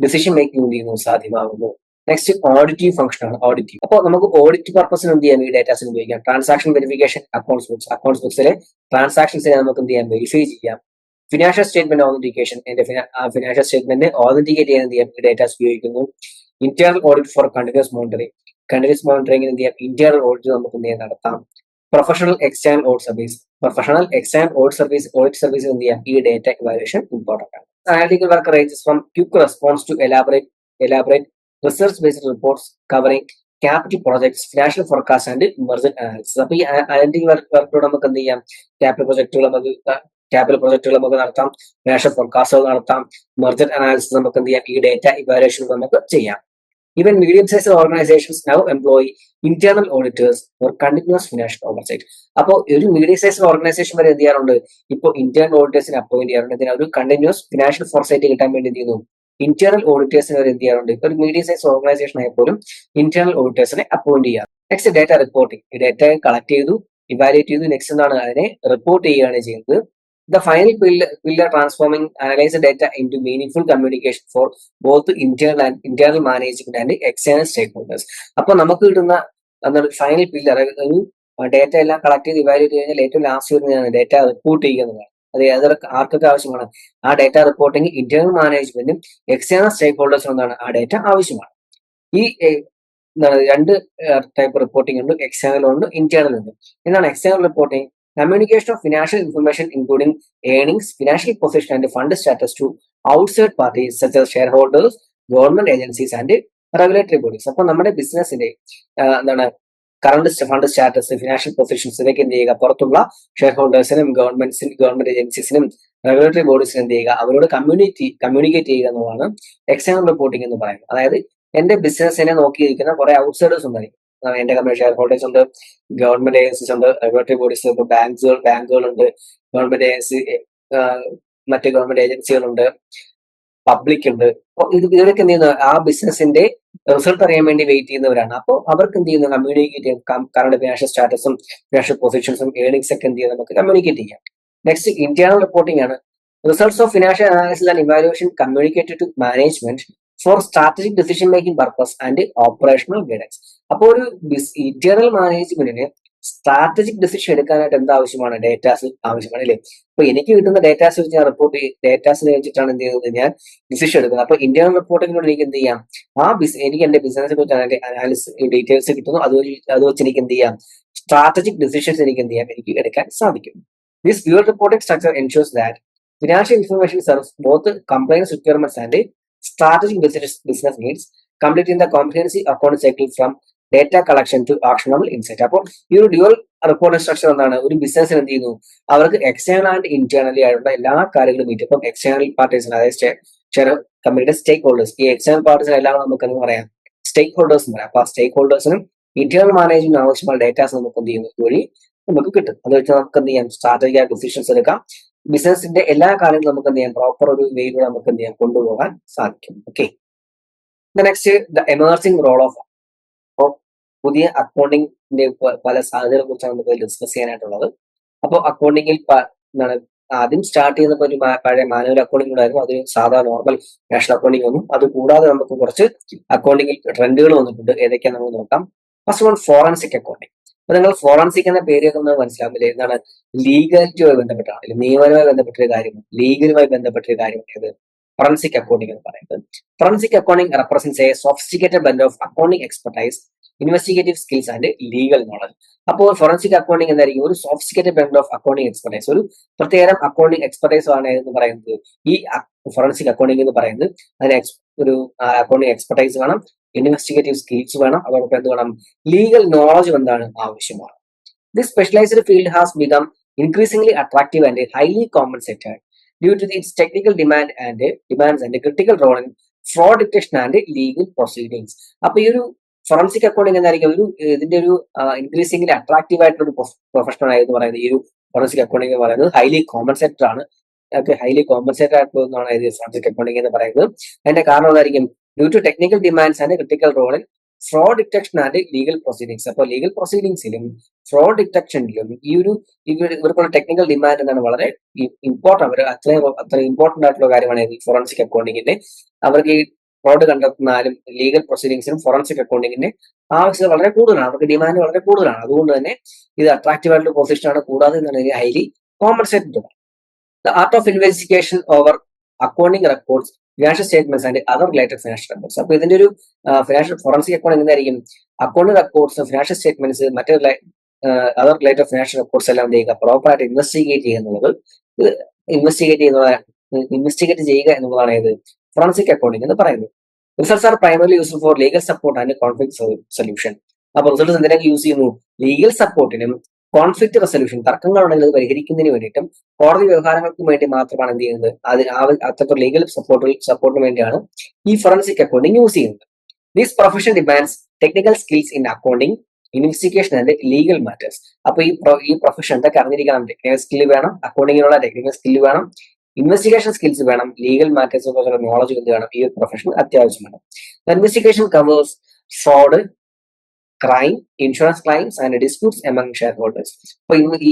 ഡിസിഷൻ മേക്കിംഗ് എന്ത് ചെയ്യുന്നു, സാധ്യമാകുന്നു. നെക്സ്റ്റ് ഓഡിറ്റീവ് ഫംഗ്ഷൻ ആണ്, ഓഡിറ്റീവ്. അപ്പോൾ നമുക്ക് ഓഡിറ്റ് പർപ്പസിന് എന്ത് ചെയ്യാം, ഈ ഡേറ്റാസിന് ഉപയോഗിക്കാം. ട്രാൻസാക്ഷൻ വെരിഫിക്കേഷൻ, അക്കൗണ്ട്സ് ബുക്സിലെ ട്രാൻസാക്ഷൻസിനെ നമുക്ക് എന്ത് ചെയ്യാം, വെരിഫൈ ചെയ്യാം. ഫിനാൻഷ്യൽ സ്റ്റേറ്റ്മെന്റ് ഓതന്റിക്കേഷൻ, എന്റെ ഫിനാൻഷ്യൽ സ്റ്റേറ്റ്മെന്റ് ഓതന്റിക്കേറ്റ് ചെയ്യാൻ എന്ത് ചെയ്യാം, ഈ ഡേറ്റാസ് ഉപയോഗിക്കുന്നു. Internal audit for continuous monitoring എന്ത് ചെയ്യാം, ഇന്റേണൽ ഓഡിറ്റ് നമുക്ക് എന്ത് ചെയ്യാൻ നടത്താം. പ്രൊഫഷണൽ എക്സ്റ്റേണൽ ഓഡിറ്റ് സർവീസ് എന്ത് ചെയ്യാം, ഈ ഡേറ്റ ഇവാലുവേഷൻ ഇമ്പോർട്ടന്റ് ആണ്. Analytical work ranges from quick response to elaborate research based reports covering capital projects, financial forecast and merger analysis. അപ്പൊ ഈ അനാലിറ്റിക്കൽ വർക്കിലൂടെ നമുക്ക് എന്ത് ചെയ്യാം, ക്യാപിറ്റൽ പ്രൊജക്ടുകൾ നമുക്ക് നടത്താം, ഫിനാൻഷ്യൽ ഫോർകാസ്റ്റുകൾ നടത്താം, മെർജർ അനാലിസിസ് നമുക്ക് എന്ത് ചെയ്യാം, ഈ ഡേറ്റ ഇവാലുവേഷൻ നമുക്ക് ചെയ്യാം. Even medium-sized organizations now employ internal auditors for continuous financial oversight. അപ്പോൾ ഒരു മീഡിയം സൈസ് ഓർഗനൈസേഷൻ വരെ എന്ത് ചെയ്യാറുണ്ട്, ഇപ്പോൾ ഇന്റേണൽ ഓഡിറ്റേഴ്സിനെ അപ്പോയിന്റ് ചെയ്യാറുണ്ട്. ഇതിന് ഒരു കണ്ടിന്യൂസ് ഫിനാൻഷ്യൽ ഫോർസൈറ്റ് കിട്ടാൻ വേണ്ടി എന്ത് ചെയ്യുന്നു, ഇന്റേണൽ ഓഡിറ്റേഴ്സിനെ വരെ എന്ത് ചെയ്യാറുണ്ട്. ഇപ്പോൾ ഒരു മീഡിയം സൈസ് ഓർഗനൈസേഷൻ ആയപ്പോലും ഇന്റേണൽ ഓഡിറ്റേഴ്സിനെ അപ്പോയിന്റ് ചെയ്യാറ്. Next data reporting. ഈ ഡേറ്റ കളക്ട് ചെയ്തു, ഇവാലുവേറ്റ് ചെയ്തു, നെക്സ്റ്റ് എന്താണ്, അതിനെ റിപ്പോർട്ട് ചെയ്യുകയാണ് ചെയ്യുന്നത്. The final pillar transforming analyzed data into meaningful communication for both internal management and external stakeholders. അപ്പോൾ നമുക്ക് കിട്ടുന്ന ഫൈനൽ പില്ലർ, ഒരു ഡേറ്റ എല്ലാം കളക്ട് ചെയ്ത് ഇവാലുവേറ്റ് കഴിഞ്ഞാൽ ഏറ്റവും ലാസ്റ്റ് വരുന്നതാണ് ഡേറ്റ റിപ്പോർട്ട് ചെയ്യുന്നതാണ്. അത് ആർക്കൊക്കെ ആവശ്യമാണ്, ആ ഡേറ്റ റിപ്പോർട്ടിംഗ് ഇന്റേണൽ മാനേജ്മെന്റും എക്സ്റ്റേണൽ സ്റ്റേക്ക് ഹോൾഡേഴ്സും എന്താണ്, ആ ഡേറ്റ ആവശ്യമാണ്. ഈ രണ്ട് ടൈപ്പ് റിപ്പോർട്ടിംഗ് ഉണ്ട്, എക്സ്റ്റേണൽ ഉണ്ട്, ഇന്റേണൽ ഉണ്ട്. എന്താണ് external reporting? Communication of financial information including earnings, financial position and fund status to outside parties such as shareholders, government agencies and regulatory bodies. അപ്പോൾ നമ്മുടെ ബിസിനസിന്റെ എന്താണ് current fund status, financial positions ഇതൊക്കെ എന്ത് ചെയ്യുക, പുറത്തുള്ള ഷെയർ ഹോൾഡേഴ്സിനും ഗവൺമെന്റ് ഏജൻസീസിനും റെഗുലേറ്ററി ബോഡീസിനും എന്ത് ചെയ്യുക, അവരോട് കമ്മ്യൂണിക്കേറ്റ് ചെയ്യുക എന്നുള്ളതാണ് എക്സ്റ്റേണൽ റിപ്പോർട്ടിംഗ് എന്ന് പറയുന്നത്. അതായത് എന്റെ ബിസിനസിനെ നോക്കിയിരിക്കുന്ന കുറെ ഔട്ട്സൈഡേഴ്സ് ഉണ്ടായിരിക്കും. എന്റെ കമ്പനി ഷെയർ ഹോൾഡേഴ്സ് ഉണ്ട്, ഗവൺമെന്റ് ഏജൻസീസ് ഉണ്ട്, റെഗുലേറ്ററി ബോഡീസ്, ഇപ്പൊ ബാങ്കുകളുണ്ട്, ഗവൺമെന്റ് ഏജൻസി, മറ്റ് ഗവൺമെന്റ് ഏജൻസികളുണ്ട്, പബ്ലിക് ഉണ്ട്. അപ്പൊ ഇവരൊക്കെ എന്ത് ചെയ്യുന്നു, ആ ബിസിനസിന്റെ റിസൾട്ട് അറിയാൻ വേണ്ടി വെയിറ്റ് ചെയ്യുന്നവരാണ്. അപ്പോൾ അവർക്ക് എന്ത് ചെയ്യുന്നു, കമ്മ്യൂണിക്കേറ്റ് ചെയ്യാം, കറണ്ട് ഫിനാൻഷ്യൽ സ്റ്റാറ്റസും ഫിനാൻഷ്യൽ പൊസിഷൻസും ഏർണിംഗ്സ് ഒക്കെ എന്ത് ചെയ്യാം, നമുക്ക് കമ്മ്യൂണിക്കേറ്റ് ചെയ്യാം. നെക്സ്റ്റ് ഇന്റേണൽ റിപ്പോർട്ടിംഗ് ആണ്. Results of financial analysis and evaluation communicated to management for strategic decision making purpose and operational guidance. അപ്പോൾ ഒരു ഇന്റേണൽ മാനേജ്മെന്റിന് സ്ട്രാറ്റജിക് ഡിസിഷൻ എടുക്കാനായിട്ട് എന്താ ആവശ്യമാണ്, ഡേറ്റാസ് ആവശ്യമാണ് അല്ലേ. അപ്പൊ എനിക്ക് കിട്ടുന്ന ഡേറ്റാസ് വെച്ച് ഞാൻ ഡേറ്റാസിനെ വെച്ചിട്ടാണ് എന്ത് ചെയ്യുന്നത്, ഞാൻ ഡിസിഷൻ എടുക്കുന്നത്. അപ്പൊ ഇന്റേണൽ റിപ്പോർട്ടിങ്ങിലൂടെ എനിക്ക് എന്ത് ചെയ്യാം, എനിക്ക് എന്റെ ബിസിനസിനെ കുറിച്ച് അനാലിസിസ് ഡീറ്റെയിൽസ് കിട്ടുന്നു. അത് വെച്ച് എനിക്ക് എന്ത് ചെയ്യാം, സ്ട്രാറ്റജിക് ഡിസിഷൻസ് എനിക്ക് എന്ത് ചെയ്യാം, എനിക്ക് എടുക്കാൻ സാധിക്കും. This dual reporting structure എൻഷുർസ് that financial information serves both compliance requirements and strategic business needs, completing the comprehensive account cycle from data collection to actionable insight. അപ്പോൾ ഈ ഒരു ഡ്യുവൽ റിപ്പോർട്ടിംഗ് സ്ട്രക്ചർ എന്താണ്, ഒരു ബിസിനസ്സിന് എന്ത് ചെയ്യുന്നു, അവർക്ക് എക്സ്റ്റേണൽ ആൻഡ് ഇന്റേണലി ആയിട്ടുള്ള എല്ലാ കാര്യങ്ങളും മീറ്റ്. ഇപ്പം എക്സ്റ്റേണൽ പാർട്ടീസിന്, അതായത് ഷെയർ കമ്പനിയുടെ സ്റ്റേക്ക് ഹോൾഡേഴ്സ്, ഈ എക്സ്റ്റേണൽ പാർട്ടീസിന് എല്ലാം നമുക്ക് എന്ന് പറയാം സ്റ്റേക്ക് ഹോൾഡേഴ്സ് എന്ന് പറയാം. അപ്പൊ ആ സ്റ്റേക്ക് ഹോൾഡേഴ്സിനും ഇന്റേണൽ മാനേജ്മെന്റ് ആവശ്യമായ ഡേറ്റാസ് നമുക്ക് എന്ത് ചെയ്യുന്നു, വഴി നമുക്ക് കിട്ടും. അത് വെച്ച് നമുക്ക് എന്ത് ചെയ്യാം, സ്ട്രാറ്റജിക് ഡിസിഷൻസ് എടുക്കാം. ബിസിനസിന്റെ എല്ലാ കാര്യങ്ങളും നമുക്ക് എന്ത് ചെയ്യാം, പ്രോപ്പർ ഒരു വേയിലൂടെ നമുക്ക് എന്ത് ചെയ്യാം, കൊണ്ടുപോകാൻ സാധിക്കും. Okay, next the emerging role of. അപ്പോൾ പുതിയ അക്കൗണ്ടിങ്ങിന്റെ പല സാധ്യതകളെ കുറിച്ചാണ് നമുക്ക് ഡിസ്കസ് ചെയ്യാനായിട്ടുള്ളത്. അപ്പോൾ അക്കൗണ്ടിങ്ങിൽ എന്താണ് ആദ്യം സ്റ്റാർട്ട് ചെയ്യുന്നപ്പോൾ ഒരു പഴയ മാനുവൽ അക്കൗണ്ടിംഗ് ഉണ്ടായിരുന്നു, അത് സാധാ നോർമൽ നാഷണൽ അക്കൗണ്ടിംഗ് വന്നു. അത് കൂടാതെ നമുക്ക് കുറച്ച് അക്കൗണ്ടിങ്ങിൽ ട്രെൻഡുകൾ വന്നിട്ടുണ്ട്. ഏതൊക്കെയാണ് നമുക്ക് നോക്കാം. First one forensic accounting. അപ്പൊ നിങ്ങൾ ഫോറൻസിക് എന്ന പേര് കേൾക്കുന്നത് മനസ്സിലാവില്ലേ, എന്താണ്, ലീഗാലിറ്റിയുമായി ബന്ധപ്പെട്ടാണ്, നിയമപരമായി ബന്ധപ്പെട്ട ഒരു കാര്യമാണ്, ലീഗലുമായി ബന്ധപ്പെട്ട ഒരു കാര്യമാണ് ഫോറൻസിക് അക്കൗണ്ടിംഗ് എന്ന് പറയുന്നത്. Forensic accounting represents A sophisticated blend of accounting expertise, investigative skills and legal knowledge. അപ്പോൾ ഫോറൻസിക് അക്കൗണ്ടിംഗ് എന്തായിരിക്കും, ഒരു sophisticated blend of accounting expertise, ഒരു പ്രത്യേകം അക്കൗണ്ടിംഗ് എക്സ്പെർട്ടൈസ് ആണ് എന്ന് പറയുന്നത്. ഈ ഫോറൻസിക് അക്കൗണ്ടിംഗ് എന്ന് പറയുന്നത് അതിന് ഒരു അക്കൗണ്ടിംഗ് എക്സ്പെർട്ടൈസ് വേണം, ഇൻവെസ്റ്റിഗേറ്റീവ് സ്കിൽസ് വേണം, അതോടൊപ്പം എന്ത് വേണം, ലീഗൽ നോളജ് എന്താണ് ആവശ്യമാണ്. This specialised field has become increasingly attractive and highly compensated due to its technical demands and critical role in fraud detection and legal proceedings. അപ്പൊ ഈ ഒരു ഫോറൻസിക് അക്കൗണ്ടിംഗ് എന്തായിരിക്കും, ഇതിന്റെ ഒരു ഇൻക്രീസിംഗ്ലി അട്രാക്റ്റീവ് ആയിട്ടുള്ള ഒരു പ്രൊഫഷണൽ ആയെന്ന് പറയുന്നത്. ഈ ഒരു ഫോറൻസിക് അക്കൗണ്ടിംഗ് എന്ന് പറയുന്നത് ഹൈലി കോമ്പൻസേറ്റഡ് ആണ്. ഹൈലി കോമ്പൻസേറ്റഡ് ആയിട്ടുള്ളതാണ് ഇത് ഫോറൻസിക് അക്കൗണ്ടിംഗ് എന്ന് പറയുന്നത്. അതിന്റെ കാരണം എന്തായിരിക്കും, due to technical demands and critical role in fraud detection and legal proceedings. അപ്പോൾ ലീഗൽ പ്രൊസീഡിങ്സിലും ഫ്രോഡ് ഡിറ്റക്ഷനിലും ഈ ഒരു ഇവർക്കുള്ള ടെക്നിക്കൽ ഡിമാൻഡ് എന്താണ്, വളരെ ഇമ്പോർട്ടന്റ്, അത്രയും ഇമ്പോർട്ടന്റ് ആയിട്ടുള്ള കാര്യമാണ് ഈ ഫോറൻസിക് അക്കൗണ്ടിങ്ങിന്റെ. അവർക്ക് ഈ ഫ്രോഡ് കണ്ടെത്തുന്നാലും ലീഗൽ പ്രൊസീഡിങ്സിനും ഫോറൻസിക് അക്കൗണ്ടിങ്ങിന്റെ ആവശ്യത വളരെ കൂടുതലാണ്, അവർക്ക് ഡിമാൻഡ് വളരെ കൂടുതലാണ്. അതുകൊണ്ട് തന്നെ ഇത് അട്രാക്റ്റീവ് ആയിട്ടുള്ള പൊസിഷനാണ്. കൂടാതെ എന്താണ്, highly compensated. The art of investigation over accounting records, financial statements and other related financial records. അപ്പൊ ഇതിന്റെ ഒരു ഫിനാൻഷ്യൽ ഫോറൻസിക് അക്കൗണ്ടിംഗ് എന്തായിരിക്കും, അക്കൗണ്ട് റെക്കോർഡ്സ്, ഫിനാൻഷ്യൽ സ്റ്റേറ്റ്മെന്റ്സ്, മറ്റുള്ള അതർ റിലേറ്റഡ് ഫിനാൻഷ്യൽ റെക്കോർഡ്സ് എല്ലാം എന്ത് ചെയ്യുക, പ്രോപ്പർ ആയിട്ട് ഇൻവെസ്റ്റിഗേറ്റ് ചെയ്യുക എന്നുള്ളതാണ് ഏത് ഫോറൻസിക് അക്കൗണ്ടിംഗ് എന്ന് പറയുന്നത്. Results R primarily useful for legal support and conflict solution. അപ്പൊ റിസൾട്ട്സ് എന്തിനൊക്കെ യൂസ് ചെയ്യുന്നു, ലീഗൽ സപ്പോർട്ടിനും കോൺഫ്ലിക്ട് റെസൊല്യൂഷൻ, തർക്കങ്ങൾ ഉണ്ടെങ്കിൽ അത് പരിഹരിക്കുന്നതിന് വേണ്ടിയിട്ടും കോടതി വ്യവഹാരങ്ങൾക്കും വേണ്ടി മാത്രമാണ് എന്ത് ചെയ്യുന്നത്, അത്തരം ലീഗൽ സപ്പോർട്ടിന് വേണ്ടിയാണ് ഈ ഫോറൻസിക് അക്കൗണ്ടിംഗ് യൂസ് ചെയ്യുന്നത്. This profession demands technical skills in accounting, investigation and legal matters. അപ്പൊ ഈ പ്രൊഫഷൻ എന്തൊക്കെ അറിഞ്ഞിരിക്കണം, ടെക്നിക്കൽ സ്കിൽ വേണം, അക്കൗണ്ടിങ്ങിനുള്ള ടെക്നിക്കൽ സ്കിൽ വേണം, ഇൻവെസ്റ്റിഗേഷൻ സ്കിൽസ് വേണം, ലീഗൽ മാറ്റേഴ്സിനെ കുറിച്ചുള്ള നോളജ് എന്ത് വേണം, ഈ ഒരു പ്രൊഫഷൻ അത്യാവശ്യമാണ്. Investigation covers fraud, crime, insurance climbs and disputes among share holders. അപ്പൊ ഈ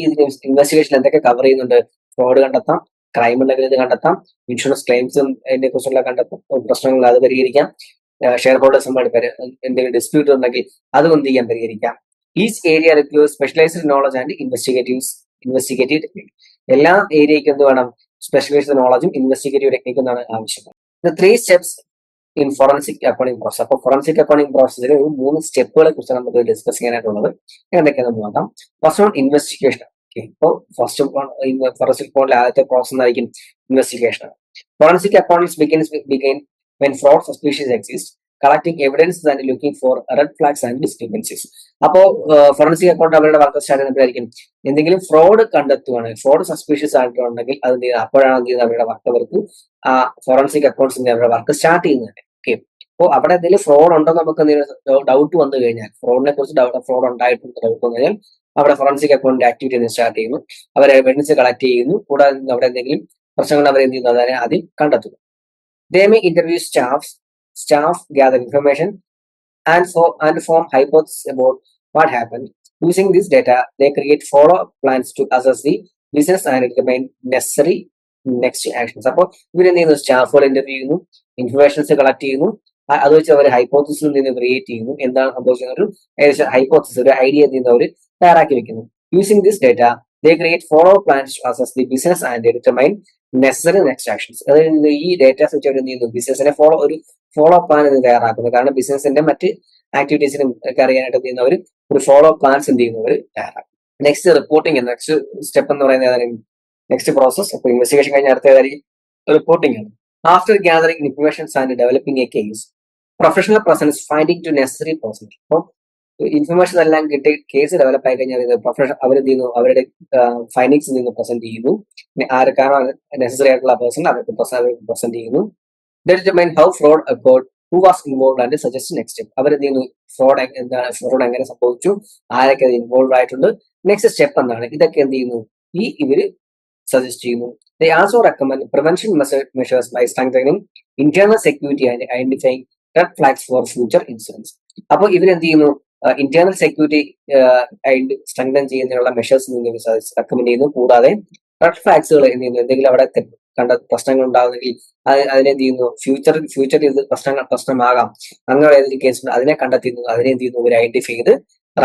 ഇൻവെസ്റ്റിഗേഷൻ എന്തൊക്കെ കവർ ചെയ്യുന്നുണ്ട്, ഫ്രോഡ് കണ്ടെത്താം, ക്രൈം ഉണ്ടെങ്കിൽ ഇത് കണ്ടെത്താം, ഇൻഷുറൻസ് ക്ലെയിംസും അതിനെ കുറിച്ചുള്ള കണ്ടെത്താം, പ്രശ്നങ്ങൾ അത് പരിഹരിക്കാം, ഷെയർ ഹോൾഡേഴ്സുമായിട്ട് എന്തെങ്കിലും ഡിസ്പ്യൂട്ട് ഉണ്ടെങ്കിൽ അതും എന്ത് ചെയ്യാൻ പരിഹരിക്കാം. Each area requires specialised knowledge and investigative technique. എല്ലാ ഏരിയയ്ക്കും എന്ത് വേണം, സ്പെഷ്യലൈസ്ഡ് നോളജും ഇൻവെസ്റ്റിഗേറ്റീവ് ടെക്നിക്കും എന്നാണ് ആവശ്യമാണ്. 3 steps in forensic accounting process. അപ്പൊ ഫോറൻസിക് അക്കൗണ്ടിംഗ് പ്രോസസ്സിൽ ഒരു 3 സ്റ്റെപ്പുകളെ കുറിച്ച് നമുക്ക് ഡിസ്കസ് ചെയ്യാനായിട്ടുള്ളത്. എന്തൊക്കെയാണെന്ന് നോക്കാം. First one investigation. ഇപ്പോൾ ഫസ്റ്റ് ഫോറൻസിക് അക്കൗണ്ടിലെ ആദ്യത്തെ പ്രോസസ് എന്നായിരിക്കും investigation. Forensic accounting begin when fraud suspicions exist, collecting evidence and looking for red flags and discrepancies. അപ്പോൾ ഫോറൻസിക് അക്കൗണ്ട് അവരുടെ വർക്ക് സ്റ്റാർട്ട് ചെയ്യുന്നപ്പോഴായിരിക്കും എന്തെങ്കിലും ഫ്രോഡ് കണ്ടെത്തുകയാണ്, ഫ്രോഡ് സസ്പീഷ്യസ് ആയിട്ടുണ്ടെങ്കിൽ അത് അപ്പോഴാണ് അവരുടെ വർക്ക് അവർക്ക് ഫോറൻസിക് അക്കൗണ്ട്സിന്റെ അവരുടെ വർക്ക് സ്റ്റാർട്ട് ചെയ്യുന്നത്. ഓക്കെ, അപ്പോൾ അവിടെ എന്തെങ്കിലും ഫ്രോഡ് ഉണ്ടോ നമുക്ക് ഡൗട്ട് വന്നു കഴിഞ്ഞാൽ, ഫ്രോഡിനെ കുറിച്ച് ഫ്രോഡ് ഉണ്ടായിട്ടുണ്ട് ഡൗട്ട് വന്നു കഴിഞ്ഞാൽ അവിടെ ഫോറൻസിക് അക്കൗണ്ടിന്റെ ആക്ടിവിറ്റി സ്റ്റാർട്ട് ചെയ്യുന്നു. അവരെ എവിഡൻസ് കളക്ട് ചെയ്യുന്നു. കൂടാതെ അവിടെ എന്തെങ്കിലും പ്രശ്നങ്ങൾ അവർ എന്ത് ചെയ്യുന്നു അതിനെ ആദ്യം കണ്ടെത്തുന്നു. They may interview staff gather information and form hypotheses about what happened. Using this data, they create follow-up plans to assess the business and determine necessary next actions. അപ്പോൾ ഇവരെന്ത് ചെയ്യുന്നു, സ്റ്റാഫുകൾ ഇന്റർവ്യൂ ചെയ്യുന്നു, ഇൻഫർമേഷൻസ് കളക്ട് ചെയ്യുന്നു, അത് വെച്ച് അവർ ഹൈപ്പോത്തസിൽ നിന്ന് create ചെയ്യുന്നു. എന്താണ് സംഭവിക്കുന്നത്, ഒരു ഏകദേശം ഹൈപ്പോത്തസിസ്, ഒരു ഐഡിയ എന്ത് ചെയ്യുന്നു അവർ തയ്യാറാക്കി വെക്കുന്നു. Using this data they create follow-up plans to assess the business and determine necessary next actions. അതായത് ഈ ഡേറ്റാസ് വെച്ച് അവർ എന്ത് ചെയ്യുന്നു, ബിസിനസിനെ ഒരു ഫോളോ പ്ലാൻ എന്ന് തയ്യാറാക്കുന്നു. കാരണം ബിസിനസിന്റെ മറ്റ് ആക്ടിവിറ്റീസിനും ഒക്കെ അറിയാനായിട്ട് എന്ത് ചെയ്യുന്നവർ ഒരു ഫോളോ പ്ലാൻസ് എന്ത് ചെയ്യുന്നവർ തയ്യാറാക്കും. നെക്സ്റ്റ് റിപ്പോർട്ടിംഗ്, നെക്സ്റ്റ് സ്റ്റെപ്പ് എന്ന് പറയുന്നത് നെക്സ്റ്റ് പ്രോസസ്. അപ്പോൾ ഇൻവെസ്റ്റിഗേഷൻ കഴിഞ്ഞ അടുത്തതായിരിക്കും റിപ്പോർട്ടിംഗ് ആണ്. After gathering informations and developing a case, professional presents finding to necessary person. അപ്പോൾ ഇൻഫർമേഷൻ എല്ലാം കിട്ടി കേസ് ഡെവലപ്പ് ആയി കഴിഞ്ഞാൽ അവരെന്ത് ചെയ്യുന്നു, അവരുടെ ഫൈൻഡിങ്സ് നിന്ന് പ്രസന്റ് ചെയ്യുന്നു. ആരൊക്കെയാണോ നെസസറി ആയിട്ടുള്ള പേഴ്സൺ അവർക്ക് പ്രസന്റ് ചെയ്യുന്നു. Determine how fraud Accord, who was involve and suggest next step. അവരെന്ത് ചെയ്യുന്നു, ഫ്രോഡ് എങ്ങനെ സംഭവിച്ചു, ആരൊക്കെ ഇൻവോൾവ് ആയിട്ടുണ്ട്, നെക്സ്റ്റ് സ്റ്റെപ്പ് എന്താണ്, ഇതൊക്കെ എന്ത് ചെയ്യുന്നു ഇവര് സജസ്റ്റ് ചെയ്യുന്നു. They also recommend prevention measures by strengthening internal security and identifying red flags for future incidents. അപ്പോൾ ഇവരെന്ത് ചെയ്യുന്നു, ഇന്റേണൽ സെക്യൂരിറ്റി സ്ട്രെങ്തൻ ചെയ്യുന്നതിനുള്ള മെഷേഴ്സ് റെക്കമെൻഡ് ചെയ്യുന്നു. കൂടാതെ റെഡ് ഫ്ലാഗ്സുകൾ എന്ത് ചെയ്യുന്നു, എന്തെങ്കിലും അവിടെ കണ്ട പ്രശ്നങ്ങൾ ഉണ്ടാകുന്നെങ്കിൽ അതിനെന്ത് ചെയ്യുന്നു, ഫ്യൂച്ചറിൽ ഇത് പ്രശ്നമാകാം, അങ്ങനെ ഏതൊരു കേസുണ്ട് അതിനെ കണ്ടെത്തുന്നു, അതിനെ എന്ത് ചെയ്യുന്നു, ഒരു ഐഡന്റിഫൈ ചെയ്ത്